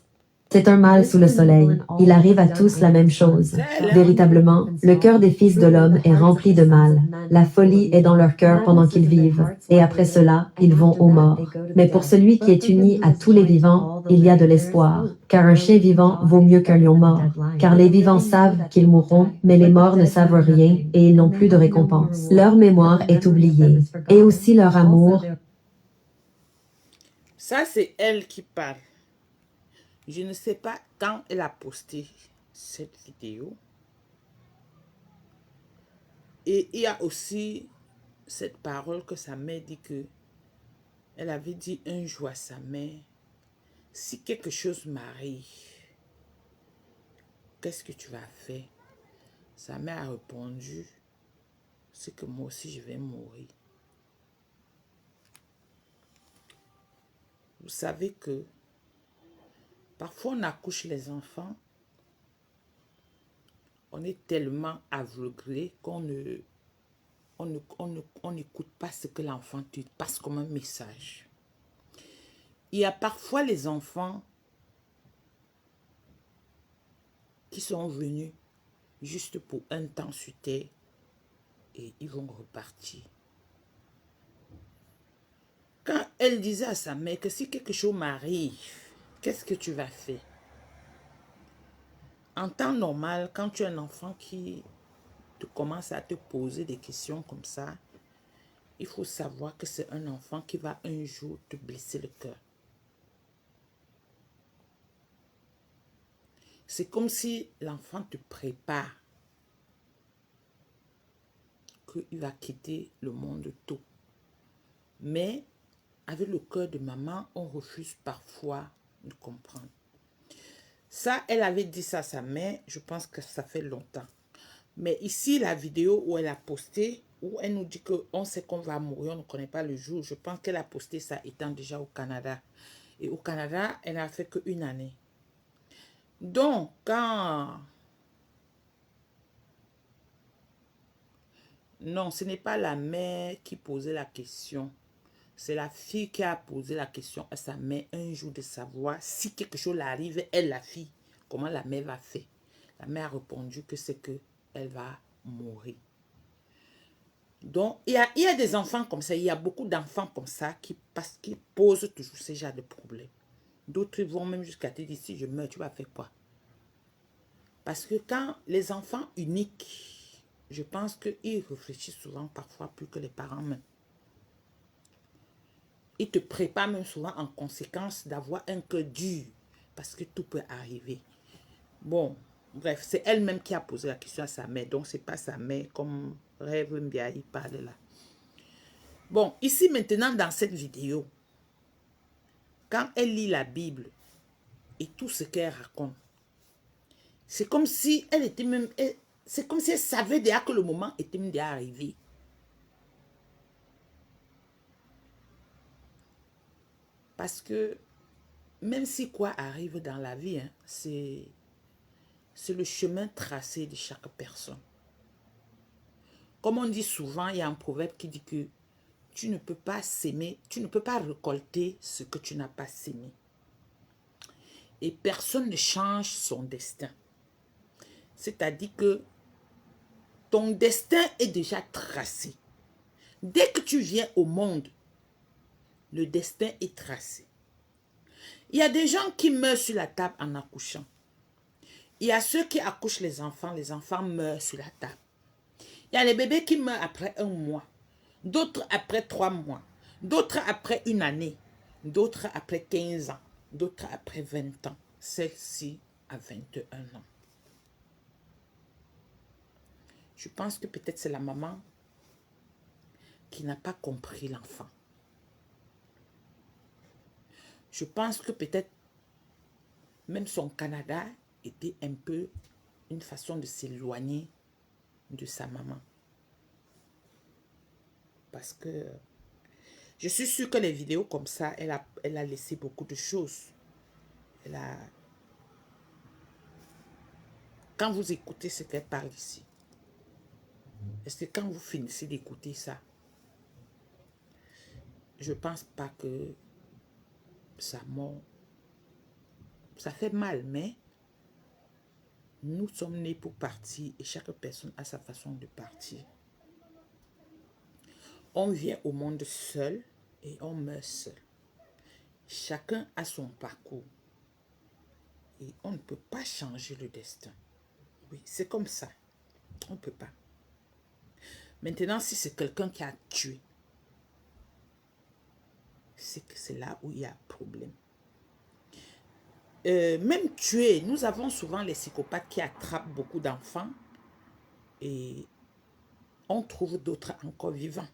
C'est un mal sous le soleil. Il arrive à tous la même chose. Véritablement, le cœur des fils de l'homme est rempli de mal. La folie est dans leur cœur pendant qu'ils vivent, et après cela, ils vont aux morts. Mais pour celui qui est uni à tous les vivants, il y a de l'espoir, car un chien vivant vaut mieux qu'un lion mort. Car les vivants savent qu'ils mourront, mais les morts ne savent rien, et ils n'ont plus de récompense. Leur mémoire est oubliée, et aussi leur amour. Ça, c'est elle qui parle. Je ne sais pas quand elle a posté cette vidéo. Et il y a aussi cette parole que sa mère dit que elle avait dit un jour à sa mère, si quelque chose m'arrive, qu'est-ce que tu vas faire? Sa mère a répondu, c'est que moi aussi je vais mourir. Vous savez que parfois on accouche les enfants, on est tellement aveuglé qu'on n'écoute pas ce que l'enfant te passe comme un message. Il y a parfois les enfants qui sont venus juste pour un temps sur terre et ils vont repartir. Quand elle disait à sa mère que si quelque chose m'arrive, qu'est-ce que tu vas faire? En temps normal, quand tu es un enfant qui te commence à te poser des questions comme ça, il faut savoir que c'est un enfant qui va un jour te blesser le cœur. C'est comme si l'enfant te prépare qu'il va quitter le monde tôt. Mais avec le cœur de maman, on refuse parfois de comprendre. Ça, elle avait dit ça à sa mère, je pense que ça fait longtemps. Mais ici, la vidéo où elle a posté, où elle nous dit qu'on sait qu'on va mourir, on ne connaît pas le jour. Je pense qu'elle a posté ça étant déjà au Canada. Et au Canada, elle n'a fait qu'une année. Donc, quand... Non, ce n'est pas la mère qui posait la question. C'est la fille qui a posé la question à sa mère un jour de savoir si quelque chose arrive, elle, la fille, comment la mère va faire. La mère a répondu que c'est que elle va mourir. Donc, il y a des enfants comme ça, il y a beaucoup d'enfants comme ça qui posent toujours ce genre de problème. D'autres vont même jusqu'à te dire, si je meurs, tu vas faire quoi? Parce que quand les enfants uniques, je pense qu'ils réfléchissent souvent parfois plus que les parents même. Ils te préparent même souvent en conséquence d'avoir un cœur dur. Parce que tout peut arriver. Bon, bref, c'est elle-même qui a posé la question à sa mère. Donc, ce n'est pas sa mère comme Rêve Mbiaye parle là. Bon, ici maintenant dans cette vidéo, quand elle lit la Bible et tout ce qu'elle raconte, c'est comme si elle était même... C'est comme si elle savait déjà que le moment était même déjà arrivé. Parce que même si quoi arrive dans la vie, hein, c'est le chemin tracé de chaque personne. Comme on dit souvent, il y a un proverbe qui dit que tu ne peux pas s'aimer, tu ne peux pas récolter ce que tu n'as pas sémé. Et personne ne change son destin. C'est-à-dire que ton destin est déjà tracé. Dès que tu viens au monde, le destin est tracé. Il y a des gens qui meurent sur la table en accouchant. Il y a ceux qui accouchent les enfants meurent sur la table. Il y a les bébés qui meurent après 1 mois, d'autres après 3 mois, d'autres après 1 année, d'autres après 15 ans, d'autres après 20 ans, celle-ci à 21 ans. Je pense que peut-être c'est la maman qui n'a pas compris l'enfant. Je pense que peut-être même son Canada était un peu une façon de s'éloigner de sa maman. Parce que je suis sûre que les vidéos comme ça, elle a laissé beaucoup de choses. Quand vous écoutez ce qu'elle parle ici, est-ce que quand vous finissez d'écouter ça, je ne pense pas que sa mort, ça fait mal, mais nous sommes nés pour partir et chaque personne a sa façon de partir. On vient au monde seul et on meurt seul. Chacun a son parcours et on ne peut pas changer le destin. Oui, c'est comme ça. On ne peut pas. Maintenant, si c'est quelqu'un qui a tué, c'est que c'est là où il y a problème. Même tuer, nous avons souvent les psychopathes qui attrapent beaucoup d'enfants et on trouve d'autres encore vivants.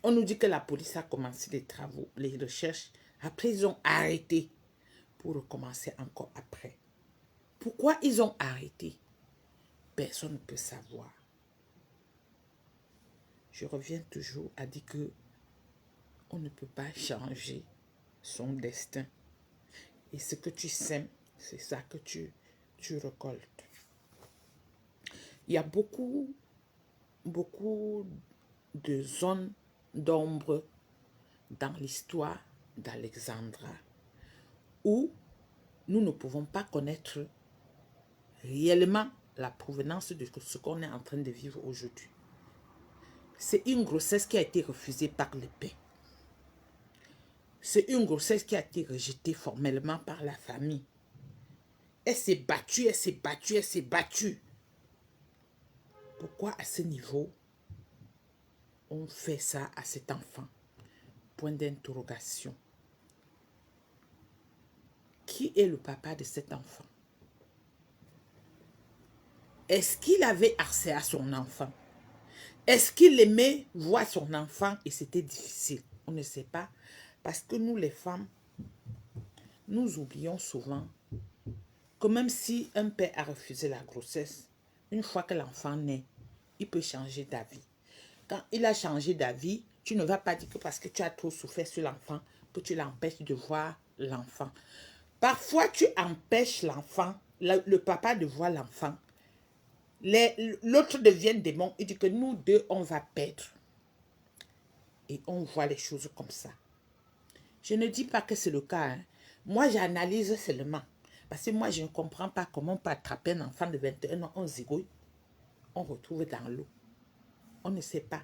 On nous dit que la police a commencé les travaux, les recherches. Après, ils ont arrêté pour recommencer encore après. Pourquoi ils ont arrêté? Personne ne peut savoir. Je reviens toujours à dire que on ne peut pas changer son destin. Et ce que tu sèmes, c'est ça que tu récoltes. Il y a beaucoup de zones d'ombre dans l'histoire d'Alexandra où nous ne pouvons pas connaître réellement la provenance de ce qu'on est en train de vivre aujourd'hui. C'est une grossesse qui a été refusée par le père. C'est une grossesse qui a été rejetée formellement par la famille. Elle s'est battue, elle s'est battue, elle s'est battue. Pourquoi à ce niveau, on fait ça à cet enfant? Point d'interrogation. Qui est le papa de cet enfant? Est-ce qu'il avait accès à son enfant? Est-ce qu'il aimait voir son enfant et c'était difficile? On ne sait pas. Parce que nous, les femmes, nous oublions souvent que même si un père a refusé la grossesse, une fois que l'enfant naît, il peut changer d'avis. Quand il a changé d'avis, tu ne vas pas dire que parce que tu as trop souffert sur l'enfant, que tu l'empêches de voir l'enfant. Parfois, tu empêches l'enfant, le papa de voir l'enfant. L'autre devient démon. Il dit que nous deux, on va perdre. Et on voit les choses comme ça. Je ne dis pas que c'est le cas. Hein. Moi, j'analyse seulement. Parce que moi, je ne comprends pas comment on peut attraper un enfant de 21 ans, on zigouille, on retrouve dans l'eau. On ne sait pas.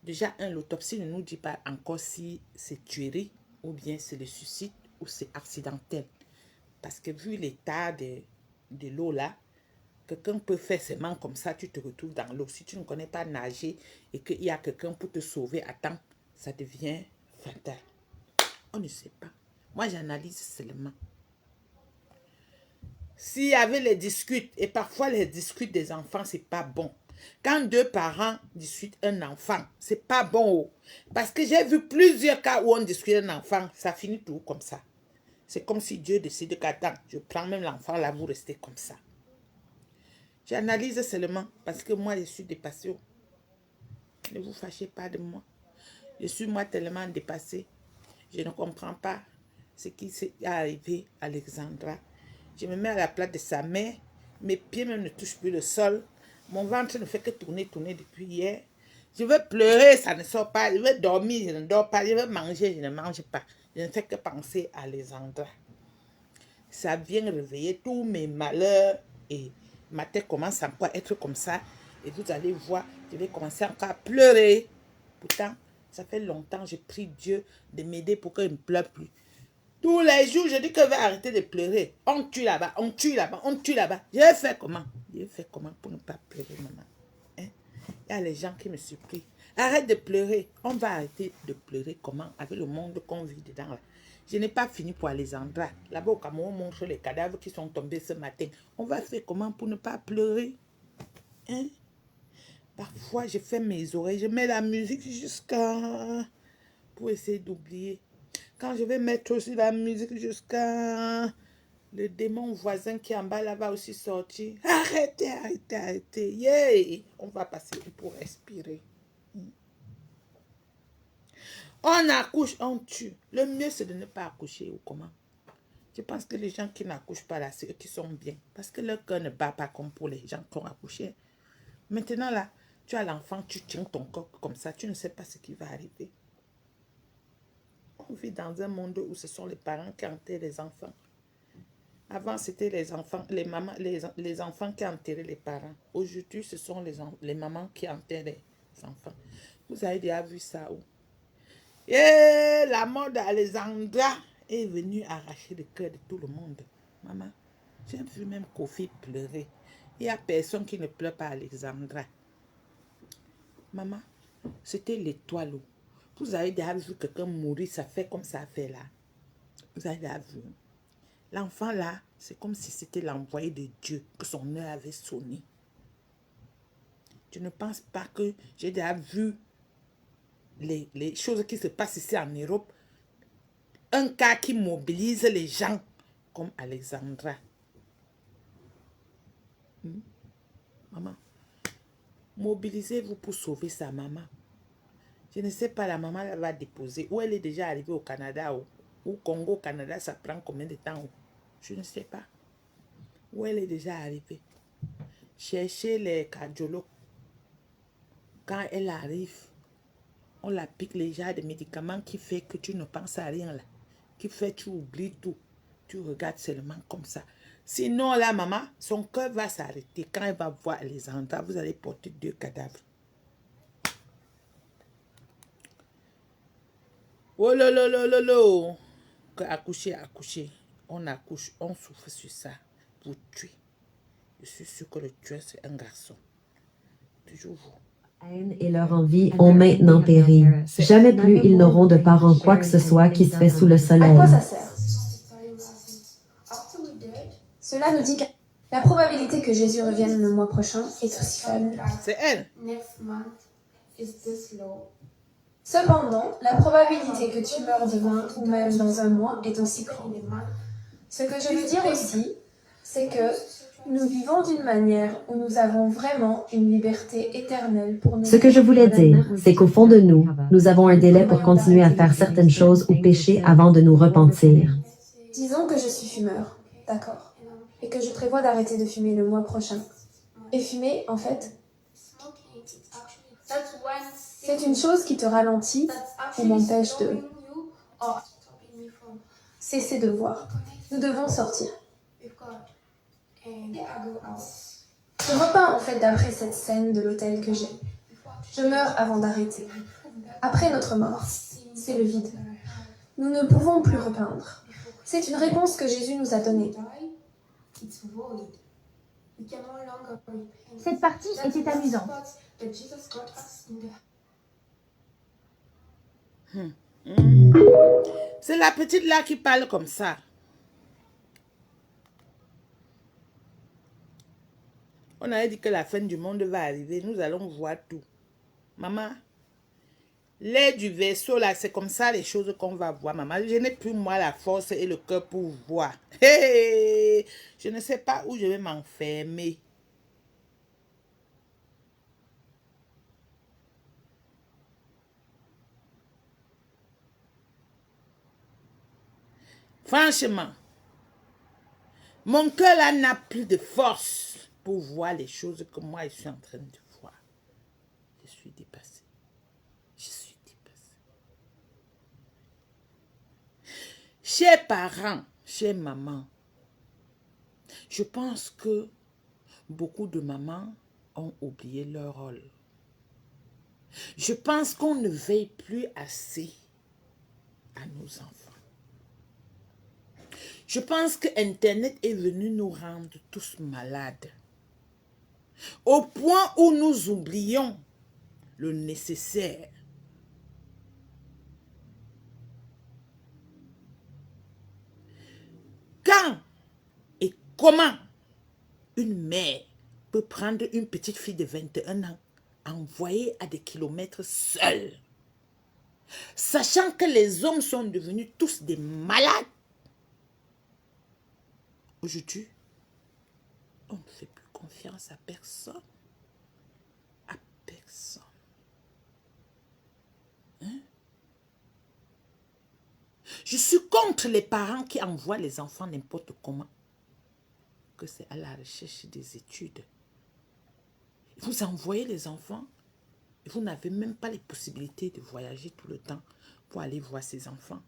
Déjà, l'autopsie ne nous dit pas encore si c'est tuerie ou bien c'est le suicide ou c'est accidentel. Parce que vu l'état de l'eau là, quelqu'un peut faire ses mains comme ça, tu te retrouves dans l'eau. Si tu ne connais pas nager et qu'il y a quelqu'un pour te sauver à temps, ça devient fatal. On ne sait pas. Moi, j'analyse seulement. S'il y avait les discutes, et parfois les discutes des enfants, c'est pas bon. Quand deux parents discutent un enfant, c'est pas bon. Parce que j'ai vu plusieurs cas où on discute un enfant, ça finit tout comme ça. C'est comme si Dieu décide qu'attends, je prends même l'enfant là, vous restez comme ça. J'analyse seulement parce que moi, je suis dépassée. Ne vous fâchez pas de moi. Je suis moi tellement dépassée. Je ne comprends pas ce qui s'est arrivé à Alexandra. Je me mets à la place de sa mère. Mes pieds même ne touchent plus le sol. Mon ventre ne fait que tourner depuis hier. Je veux pleurer, ça ne sort pas. Je veux dormir, je ne dors pas. Je veux manger, je ne mange pas. Je ne fais que penser à Alexandra. Ça vient réveiller tous mes malheurs. Et ma tête commence encore à être comme ça. Et vous allez voir, je vais commencer encore à pleurer. Pourtant, ça fait longtemps que je prie Dieu de m'aider pour qu'il ne pleure plus. Tous les jours, je dis que je vais arrêter de pleurer. On tue là-bas, on tue là-bas, on tue là-bas. Je vais faire comment? Je vais faire comment pour ne pas pleurer, maman? Hein? Il y a les gens qui me supplient. Arrête de pleurer. On va arrêter de pleurer comment? Avec le monde qu'on vit dedans. Là. Je n'ai pas fini pour Alexandra. Là-bas au Cameroun, on montre les cadavres qui sont tombés ce matin. On va faire comment pour ne pas pleurer? Hein? Parfois, je fais mes oreilles. Je mets la musique jusqu'à... pour essayer d'oublier. Quand je vais mettre aussi la musique jusqu'à... le démon voisin qui est en bas là va aussi sortir. Arrêtez, arrêtez, arrêtez. Yeah! On va passer pour respirer. On accouche, on tue. Le mieux, c'est de ne pas accoucher ou comment? Je pense que les gens qui n'accouchent pas là, c'est eux qui sont bien. Parce que leur cœur ne bat pas comme pour les gens qui ont accouché. Maintenant là, tu as l'enfant, tu tiens ton corps comme ça, tu ne sais pas ce qui va arriver. On vit dans un monde où ce sont les parents qui enterrent les enfants. Avant, c'était les enfants, les mamans, les enfants qui enterraient les parents. Aujourd'hui, ce sont les mamans qui enterrent les enfants. Vous avez déjà vu ça où? Et la mort d'Alexandra est venue arracher le cœur de tout le monde. Maman, j'ai vu même Kofi pleurer. Il n'y a personne qui ne pleure pas Alexandra. Maman, c'était l'étoile. Vous avez déjà vu quelqu'un mourir, ça fait comme ça fait là. Vous avez déjà vu. L'enfant là, c'est comme si c'était l'envoyé de Dieu, que son heure avait sonné. Je ne pense pas que j'ai déjà vu les choses qui se passent ici en Europe. Un cas qui mobilise les gens comme Alexandra. Maman, mobilisez-vous pour sauver sa maman. Je ne sais pas, la maman elle va déposer. Ou elle est déjà arrivée au Canada ou au Congo, au Canada, ça prend combien de temps? Je ne sais pas. Où elle est déjà arrivée. Cherchez les cardiologues. Quand elle arrive, on la pique les genres de médicaments qui fait que tu ne penses à rien là. Qui fait que tu oublies tout. Tu regardes seulement comme ça. Sinon, là, maman, son cœur va s'arrêter. Quand elle va voir Alexandra, vous allez porter 2 cadavres. Oh là là là là là. Accoucher, accoucher. On accouche, on souffre sur ça pour tuer. Je suis sûre que le tueur, c'est un garçon. Toujours vous. Haine et leur envie ont maintenant péri. Jamais plus ils n'auront de parents quoi que ce soit qui se fait sous le À soleil. quoi ça sert? Cela nous dit que la probabilité que Jésus revienne le mois prochain est aussi faible. C'est elle. Cependant, la probabilité que tu meurs demain ou même dans un mois est aussi grande. Ce que je veux dire aussi, c'est que Nous vivons d'une manière où nous avons vraiment une liberté éternelle pour nous. Ce que je voulais dire, c'est qu'au fond de nous, nous avons un délai pour continuer à faire certaines choses ou pécher avant de nous repentir. Disons que je suis fumeur, d'accord, et que je prévois d'arrêter de fumer le mois prochain. Et fumer, en fait, c'est une chose qui te ralentit ou m'empêche de cesser de voir. Nous devons sortir. Je repeins en fait d'après cette scène de l'hôtel que j'ai. Je meurs avant d'arrêter. Après notre mort, c'est le vide. Nous ne pouvons plus repeindre. C'est une réponse que Jésus nous a donnée. Cette partie était amusante. C'est la petite là qui parle comme ça. On avait dit que la fin du monde va arriver. Nous allons voir tout. Maman, l'air du vaisseau là, c'est comme ça les choses qu'on va voir. Maman, je n'ai plus moi la force et le cœur pour voir. Hey, je ne sais pas où je vais m'enfermer. Franchement, mon cœur là n'a plus de force pour voir les choses que moi je suis en train de voir. Je suis dépassée. Je suis dépassée. Chers parents, chers mamans, je pense que beaucoup de mamans ont oublié leur rôle. Je pense qu'on ne veille plus assez à nos enfants. Je pense que Internet est venu nous rendre tous malades. Au point où nous oublions le nécessaire. Quand et comment une mère peut prendre une petite fille de 21 ans, envoyer à des kilomètres seule, sachant que les hommes sont devenus tous des malades. Aujourd'hui, on ne fait plus confiance à personne. À personne. Hein? Je suis contre les parents qui envoient les enfants n'importe comment. Que c'est à la recherche des études. Vous envoyez les enfants, et vous n'avez même pas les possibilités de voyager tout le temps pour aller voir ces enfants.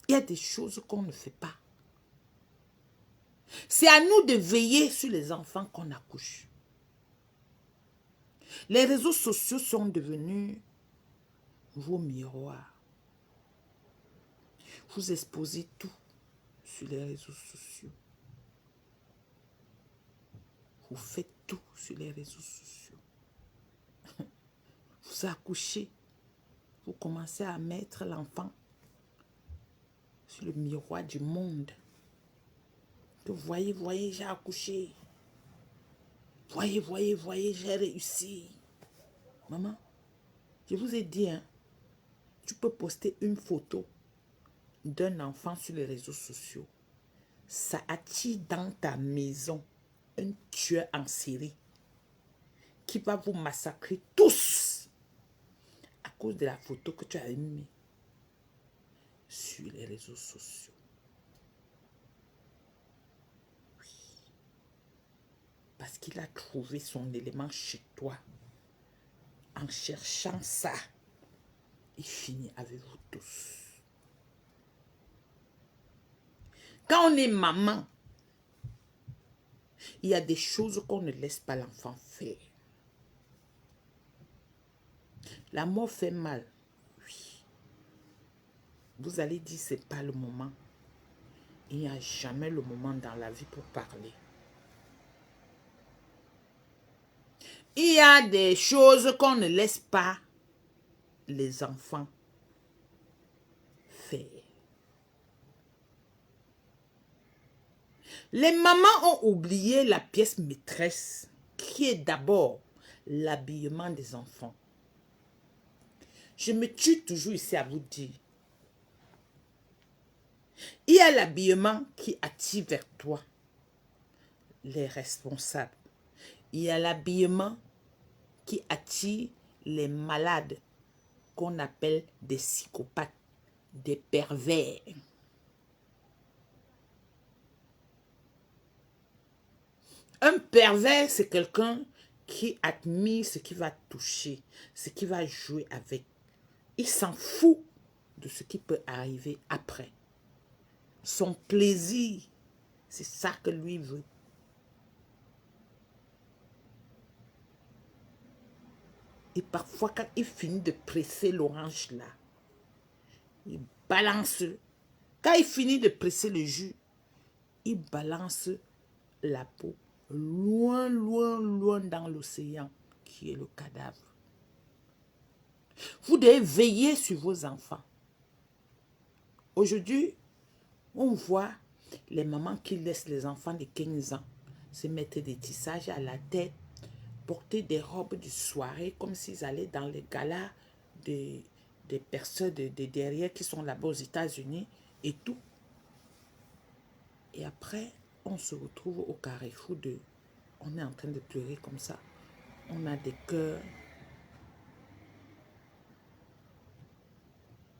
Il y a des choses qu'on ne fait pas. C'est à nous de veiller sur les enfants qu'on accouche. Les réseaux sociaux sont devenus vos miroirs. Vous exposez tout sur les réseaux sociaux. Vous faites tout sur les réseaux sociaux. Vous accouchez. Vous commencez à mettre l'enfant sur le miroir du monde. Que voyez, voyez, j'ai accouché. Voyez, voyez, voyez, j'ai réussi. Maman, je vous ai dit, hein, tu peux poster une photo d'un enfant sur les réseaux sociaux. Ça attire dans ta maison un tueur en série qui va vous massacrer tous à cause de la photo que tu as mis sur les réseaux sociaux. Oui. Parce qu'il a trouvé son élément chez toi. En cherchant ça, il finit avec vous tous. Quand on est maman, il y a des choses qu'on ne laisse pas l'enfant faire. La mort fait mal, oui. Vous allez dire c'est pas le moment. Il n'y a jamais le moment dans la vie pour parler. Il y a des choses qu'on ne laisse pas les enfants faire. Les mamans ont oublié la pièce maîtresse qui est d'abord l'habillement des enfants. Je me tue toujours ici à vous dire. Il y a l'habillement qui attire vers toi les responsables. Il y a l'habillement qui attire les malades qu'on appelle des psychopathes, des pervers. Un pervers, c'est quelqu'un qui admire ce qui va toucher, ce qui va jouer avec. Il s'en fout de ce qui peut arriver après. Son plaisir, c'est ça que lui veut. Et parfois, quand il finit de presser l'orange là, il balance. Quand il finit de presser le jus, il balance la peau loin, loin, loin dans l'océan qui est le cadavre. Vous devez veiller sur vos enfants. Aujourd'hui, on voit les mamans qui laissent les enfants de 15 ans se mettre des tissages à la tête, porter des robes de soirée comme s'ils allaient dans les galas des personnes de derrière qui sont là-bas aux États-Unis et tout. Et après, on se retrouve au carrefour de... On est en train de pleurer comme ça. On a des cœurs.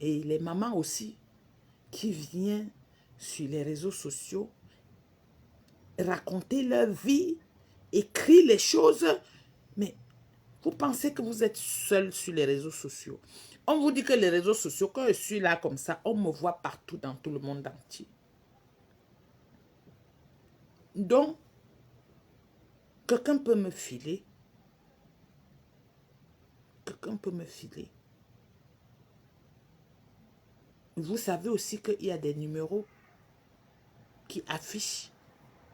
Et les mamans aussi qui viennent sur les réseaux sociaux raconter leur vie, écrire les choses. Mais vous pensez que vous êtes seul sur les réseaux sociaux. On vous dit que les réseaux sociaux, quand je suis là comme ça, on me voit partout dans tout le monde entier. Donc, quelqu'un peut me filer. Quelqu'un peut me filer. Vous savez aussi qu'il y a des numéros qui affichent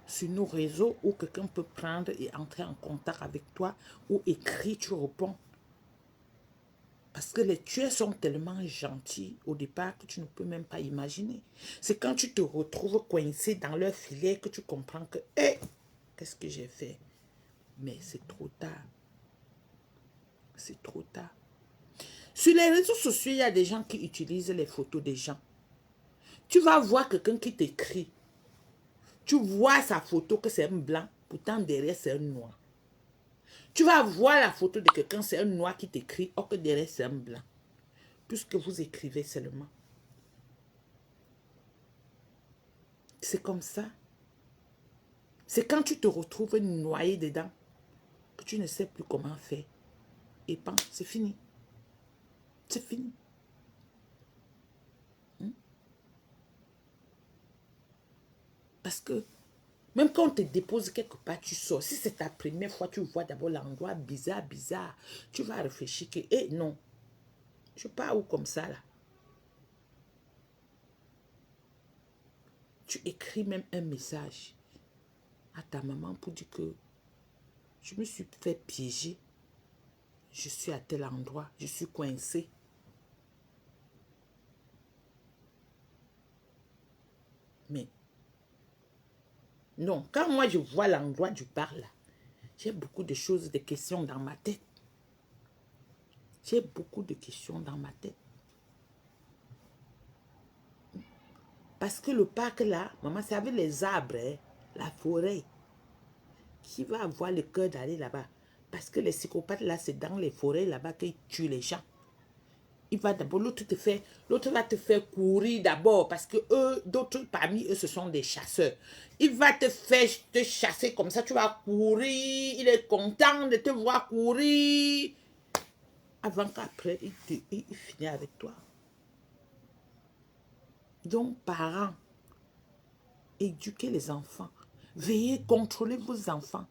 sur nos réseaux où quelqu'un peut prendre et entrer en contact avec toi ou écrire, tu réponds. Parce que les tueurs sont tellement gentils au départ que tu ne peux même pas imaginer. C'est quand tu te retrouves coincé dans leur filet que tu comprends que, hé, qu'est-ce que j'ai fait? Mais c'est trop tard. C'est trop tard. Sur les réseaux sociaux, il y a des gens qui utilisent les photos des gens. Tu vas voir quelqu'un qui t'écrit. Tu vois sa photo que c'est un blanc, pourtant derrière c'est un noir. Tu vas voir la photo de quelqu'un, c'est un noir qui t'écrit, or que derrière c'est un blanc. Puisque vous écrivez seulement. C'est comme ça. C'est quand tu te retrouves noyé dedans que tu ne sais plus comment faire. Et pan, c'est fini. C'est fini. Parce que même quand on te dépose quelque part, tu sors. Si c'est ta première fois, tu vois d'abord l'endroit bizarre. Tu vas réfléchir que, eh non, je pars où comme ça là. Tu écris même un message à ta maman pour dire que je me suis fait piéger. Je suis à tel endroit, je suis coincé. Mais non, quand moi je vois l'endroit du bar là, j'ai beaucoup de choses, de questions dans ma tête. J'ai beaucoup de questions dans ma tête. Parce que le parc là, maman, c'est avec les arbres, hein, la forêt. Qui va avoir le cœur d'aller là-bas? Parce que les psychopathes là, c'est dans les forêts là-bas qu'ils tuent les gens. Il va d'abord, l'autre va te faire courir d'abord parce que eux, d'autres parmi eux, ce sont des chasseurs. Il va te faire te chasser comme ça, tu vas courir, il est content de te voir courir. Avant qu'après, il finit avec toi. Donc, parents, éduquez les enfants. Veillez, contrôlez vos enfants.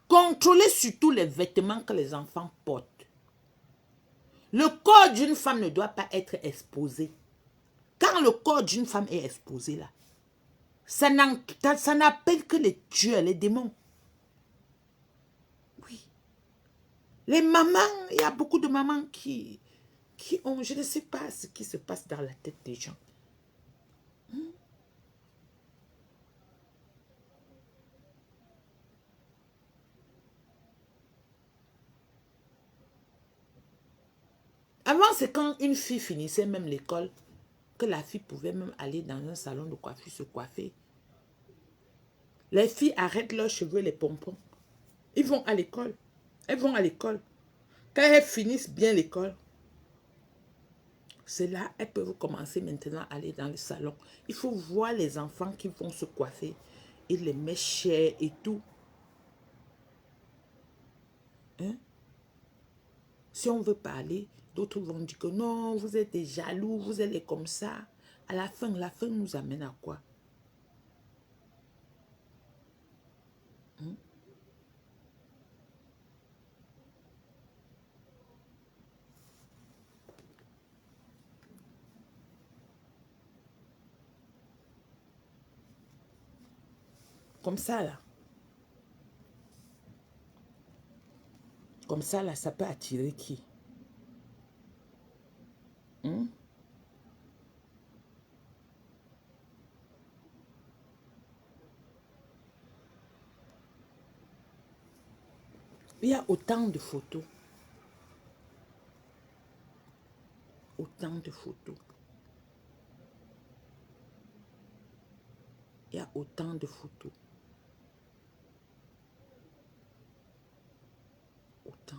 Contrôlez surtout les vêtements que les enfants portent. Le corps d'une femme ne doit pas être exposé. Quand le corps d'une femme est exposé là, ça n'appelle que les tueurs, les démons. Oui. Les mamans, il y a beaucoup de mamans qui ont, je ne sais pas ce qui se passe dans la tête des gens. Avant, c'est quand une fille finissait même l'école, que la fille pouvait même aller dans un salon de coiffure se coiffer. Les filles arrêtent leurs cheveux, les pompons. Ils vont à l'école. Elles vont à l'école. Quand elles finissent bien l'école, c'est là elles peuvent commencer maintenant à aller dans le salon. Il faut voir les enfants qui vont se coiffer. Ils les mettent chers et tout. Hein? Si on veut parler, d'autres vont dire que non, vous êtes des jaloux, vous êtes comme ça. À la fin nous amène à quoi? Hein? Comme ça, là. Comme ça, là, ça peut attirer qui? Hein? Il y a autant de photos. Autant de photos. Il y a autant de photos. Autant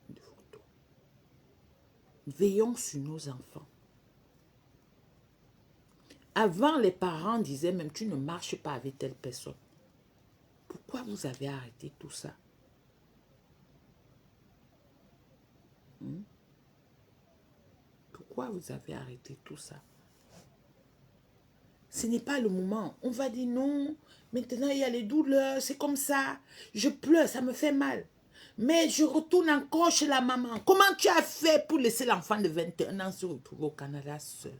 de photos. Veillons sur nos enfants. Avant, les parents disaient même, tu ne marches pas avec telle personne. Pourquoi vous avez arrêté tout ça? Hmm? Pourquoi vous avez arrêté tout ça? Ce n'est pas le moment. On va dire non, maintenant il y a les douleurs, c'est comme ça. Je pleure, ça me fait mal. Mais je retourne encore chez la maman. Comment tu as fait pour laisser l'enfant de 21 ans se retrouver au Canada seul?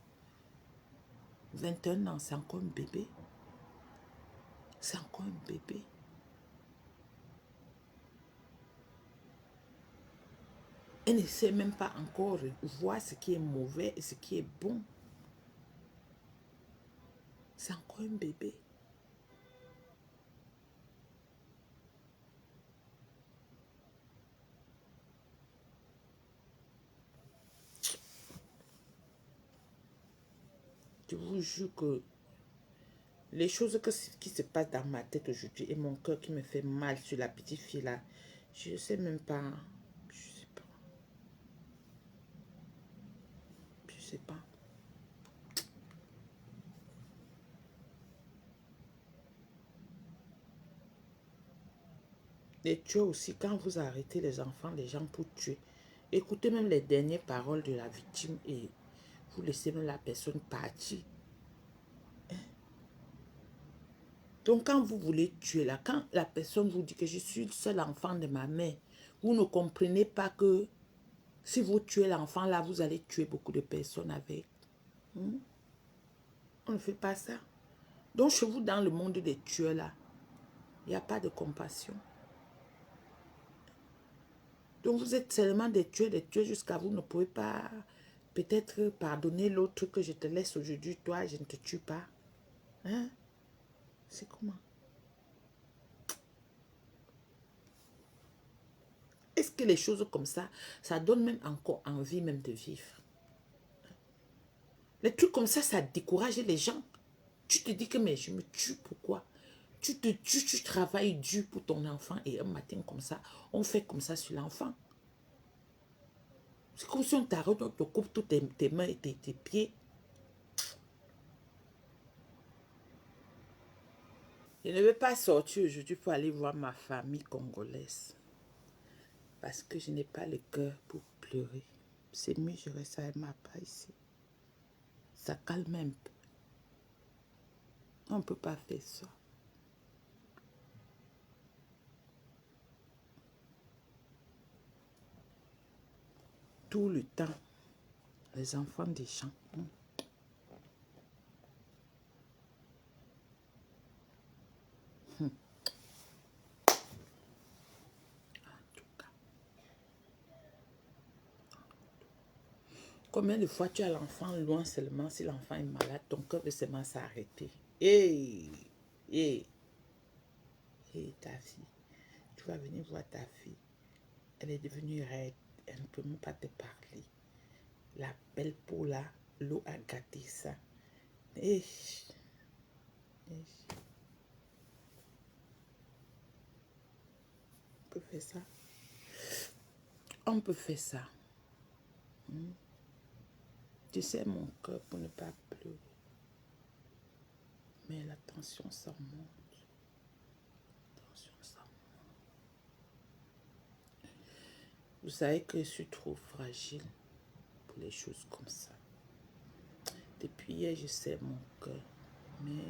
21 ans, c'est encore un bébé. C'est encore un bébé. Elle ne sait même pas encore voir ce qui est mauvais et ce qui est bon. C'est encore un bébé. Je vous jure que les choses qui se passent dans ma tête aujourd'hui et mon cœur qui me fait mal sur la petite fille là, je ne sais même pas. Je sais pas. Je sais pas. Et tuer aussi, quand vous arrêtez les enfants, les gens pour tuer, écoutez même les dernières paroles de la victime et vous laissez même la personne partir. Donc, quand vous voulez tuer là, quand la personne vous dit que je suis le seul enfant de ma mère, vous ne comprenez pas que si vous tuez l'enfant là, vous allez tuer beaucoup de personnes avec. On ne fait pas ça. Donc, chez vous, dans le monde des tueurs là, il n'y a pas de compassion. Donc, vous êtes seulement des tueurs jusqu'à vous ne pouvez pas peut-être pardonner l'autre que je te laisse aujourd'hui, toi, je ne te tue pas. Hein? C'est comment? Est-ce que les choses comme ça donne même encore envie même de vivre? Les trucs comme ça décourage les gens. Tu te dis que mais je me tue, pourquoi? Tu te tues, tu travailles dur pour ton enfant et un matin comme ça, on fait comme ça sur l'enfant. C'est comme si on t'arrête, on te coupe toutes tes mains et tes pieds. Je ne vais pas sortir aujourd'hui pour aller voir ma famille congolaise. Parce que je n'ai pas le cœur pour pleurer. C'est mieux, je reste avec ma part ici. Ça calme un peu. On ne peut pas faire ça. Tout le temps, les enfants des gens. Combien de fois tu as l'enfant loin seulement, si l'enfant est malade, ton cœur veut seulement s'arrêter. Hey, ta fille, tu vas venir voir ta fille. Elle est devenue raide, elle ne peut même pas te parler. La belle peau là, l'eau a gâté ça. Et on peut faire ça. On peut faire ça. Tu sais, mon cœur pour ne pas pleurer. Mais la tension, ça monte. Tension, ça monte. Vous savez que je suis trop fragile pour les choses comme ça. Depuis hier, je sais mon cœur. Mais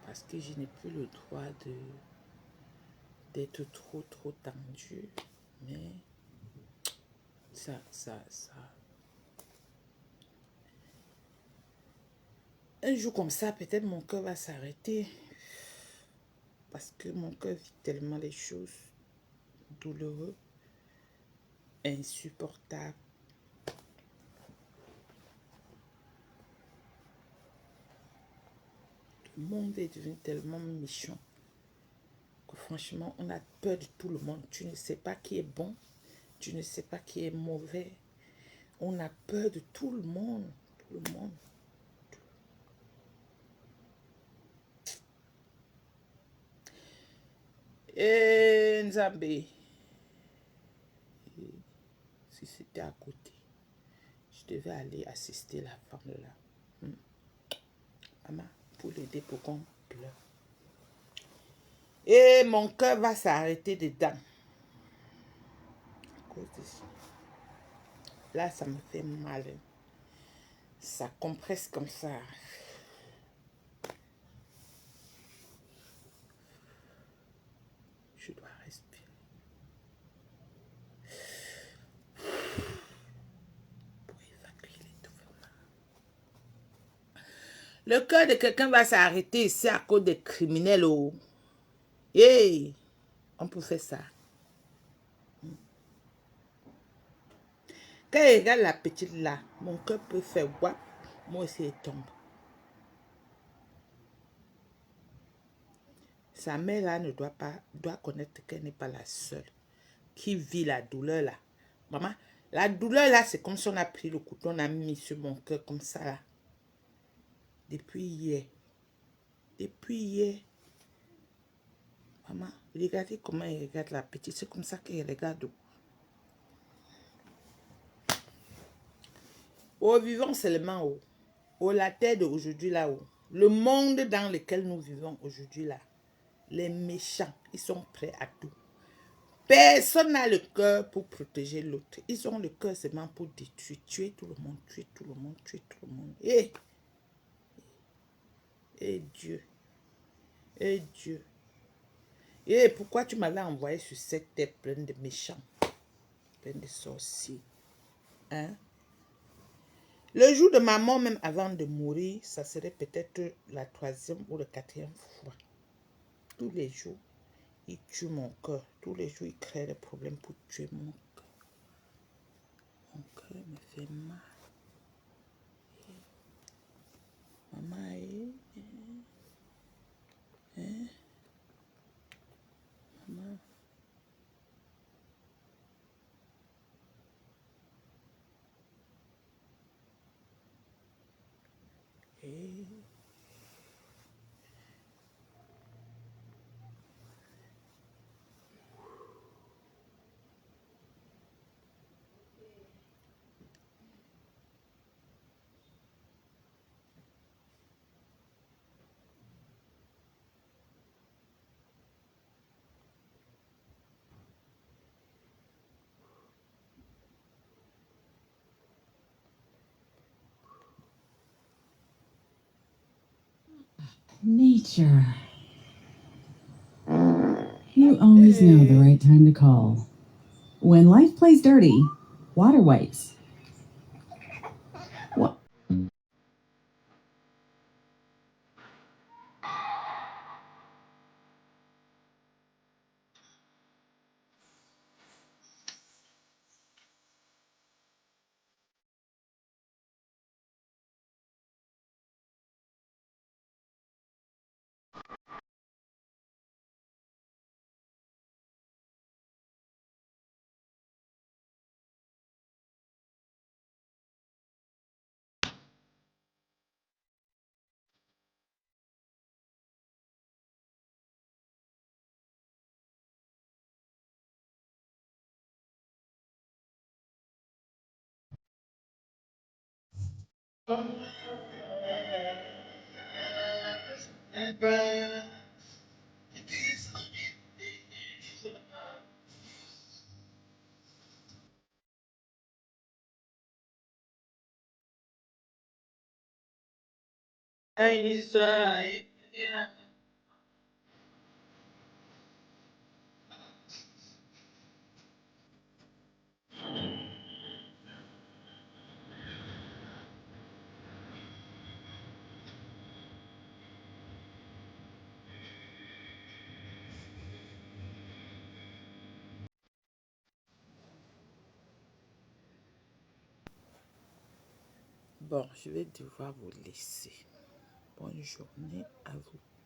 parce que je n'ai plus le droit d'être trop tendu. Mais ça. Un jour comme ça, peut-être mon cœur va s'arrêter. Parce que mon cœur vit tellement les choses douloureuses, insupportables. Le monde est devenu tellement méchant que franchement, on a peur de tout le monde. Tu ne sais pas qui est bon, tu ne sais pas qui est mauvais. On a peur de tout le monde, tout le monde. Et Nzambe, si c'était à côté, je devais aller assister la femme là. Maman, pour l'aider pour qu'on pleure. Et mon cœur va s'arrêter dedans. À cause de ça. Là, ça me fait mal. Ça compresse comme ça. Je dois respirer. Pour évacuer l'étouffement. Le cœur de quelqu'un va s'arrêter ici à cause des criminels. Oh. Hey, on peut faire ça. Quand je regarde la petite là, mon cœur peut faire wap, moi aussi il tombe. Sa mère là ne doit connaître qu'elle n'est pas la seule qui vit la douleur là. Maman, la douleur là, c'est comme si on a pris le couteau, on a mis sur mon cœur comme ça là. Depuis hier. Depuis hier. Maman, regardez comment elle regarde la petite. C'est comme ça qu'elle regarde. Oh, vivons seulement haut. Oh, la terre d'aujourd'hui là-haut. Le monde dans lequel nous vivons aujourd'hui là. Les méchants, ils sont prêts à tout. Personne n'a le cœur pour protéger l'autre. Ils ont le cœur seulement pour détruire, tuer tout le monde, tuer tout le monde, tuer tout le monde. Et Dieu. Et Dieu. Et pourquoi tu m'avais envoyé sur cette terre pleine de méchants, pleine de sorciers? Hein? Le jour de ma mort, même avant de mourir, ça serait peut-être la 3e ou la 4e fois. Tous les jours, il tue mon cœur. Tous les jours, il crée des problèmes pour tuer mon cœur. Mon cœur me fait mal. Maman, maman. Nature. You always know the right time to call. When life plays dirty, water wipes. Bon, je vais devoir vous laisser. Bonne journée à vous.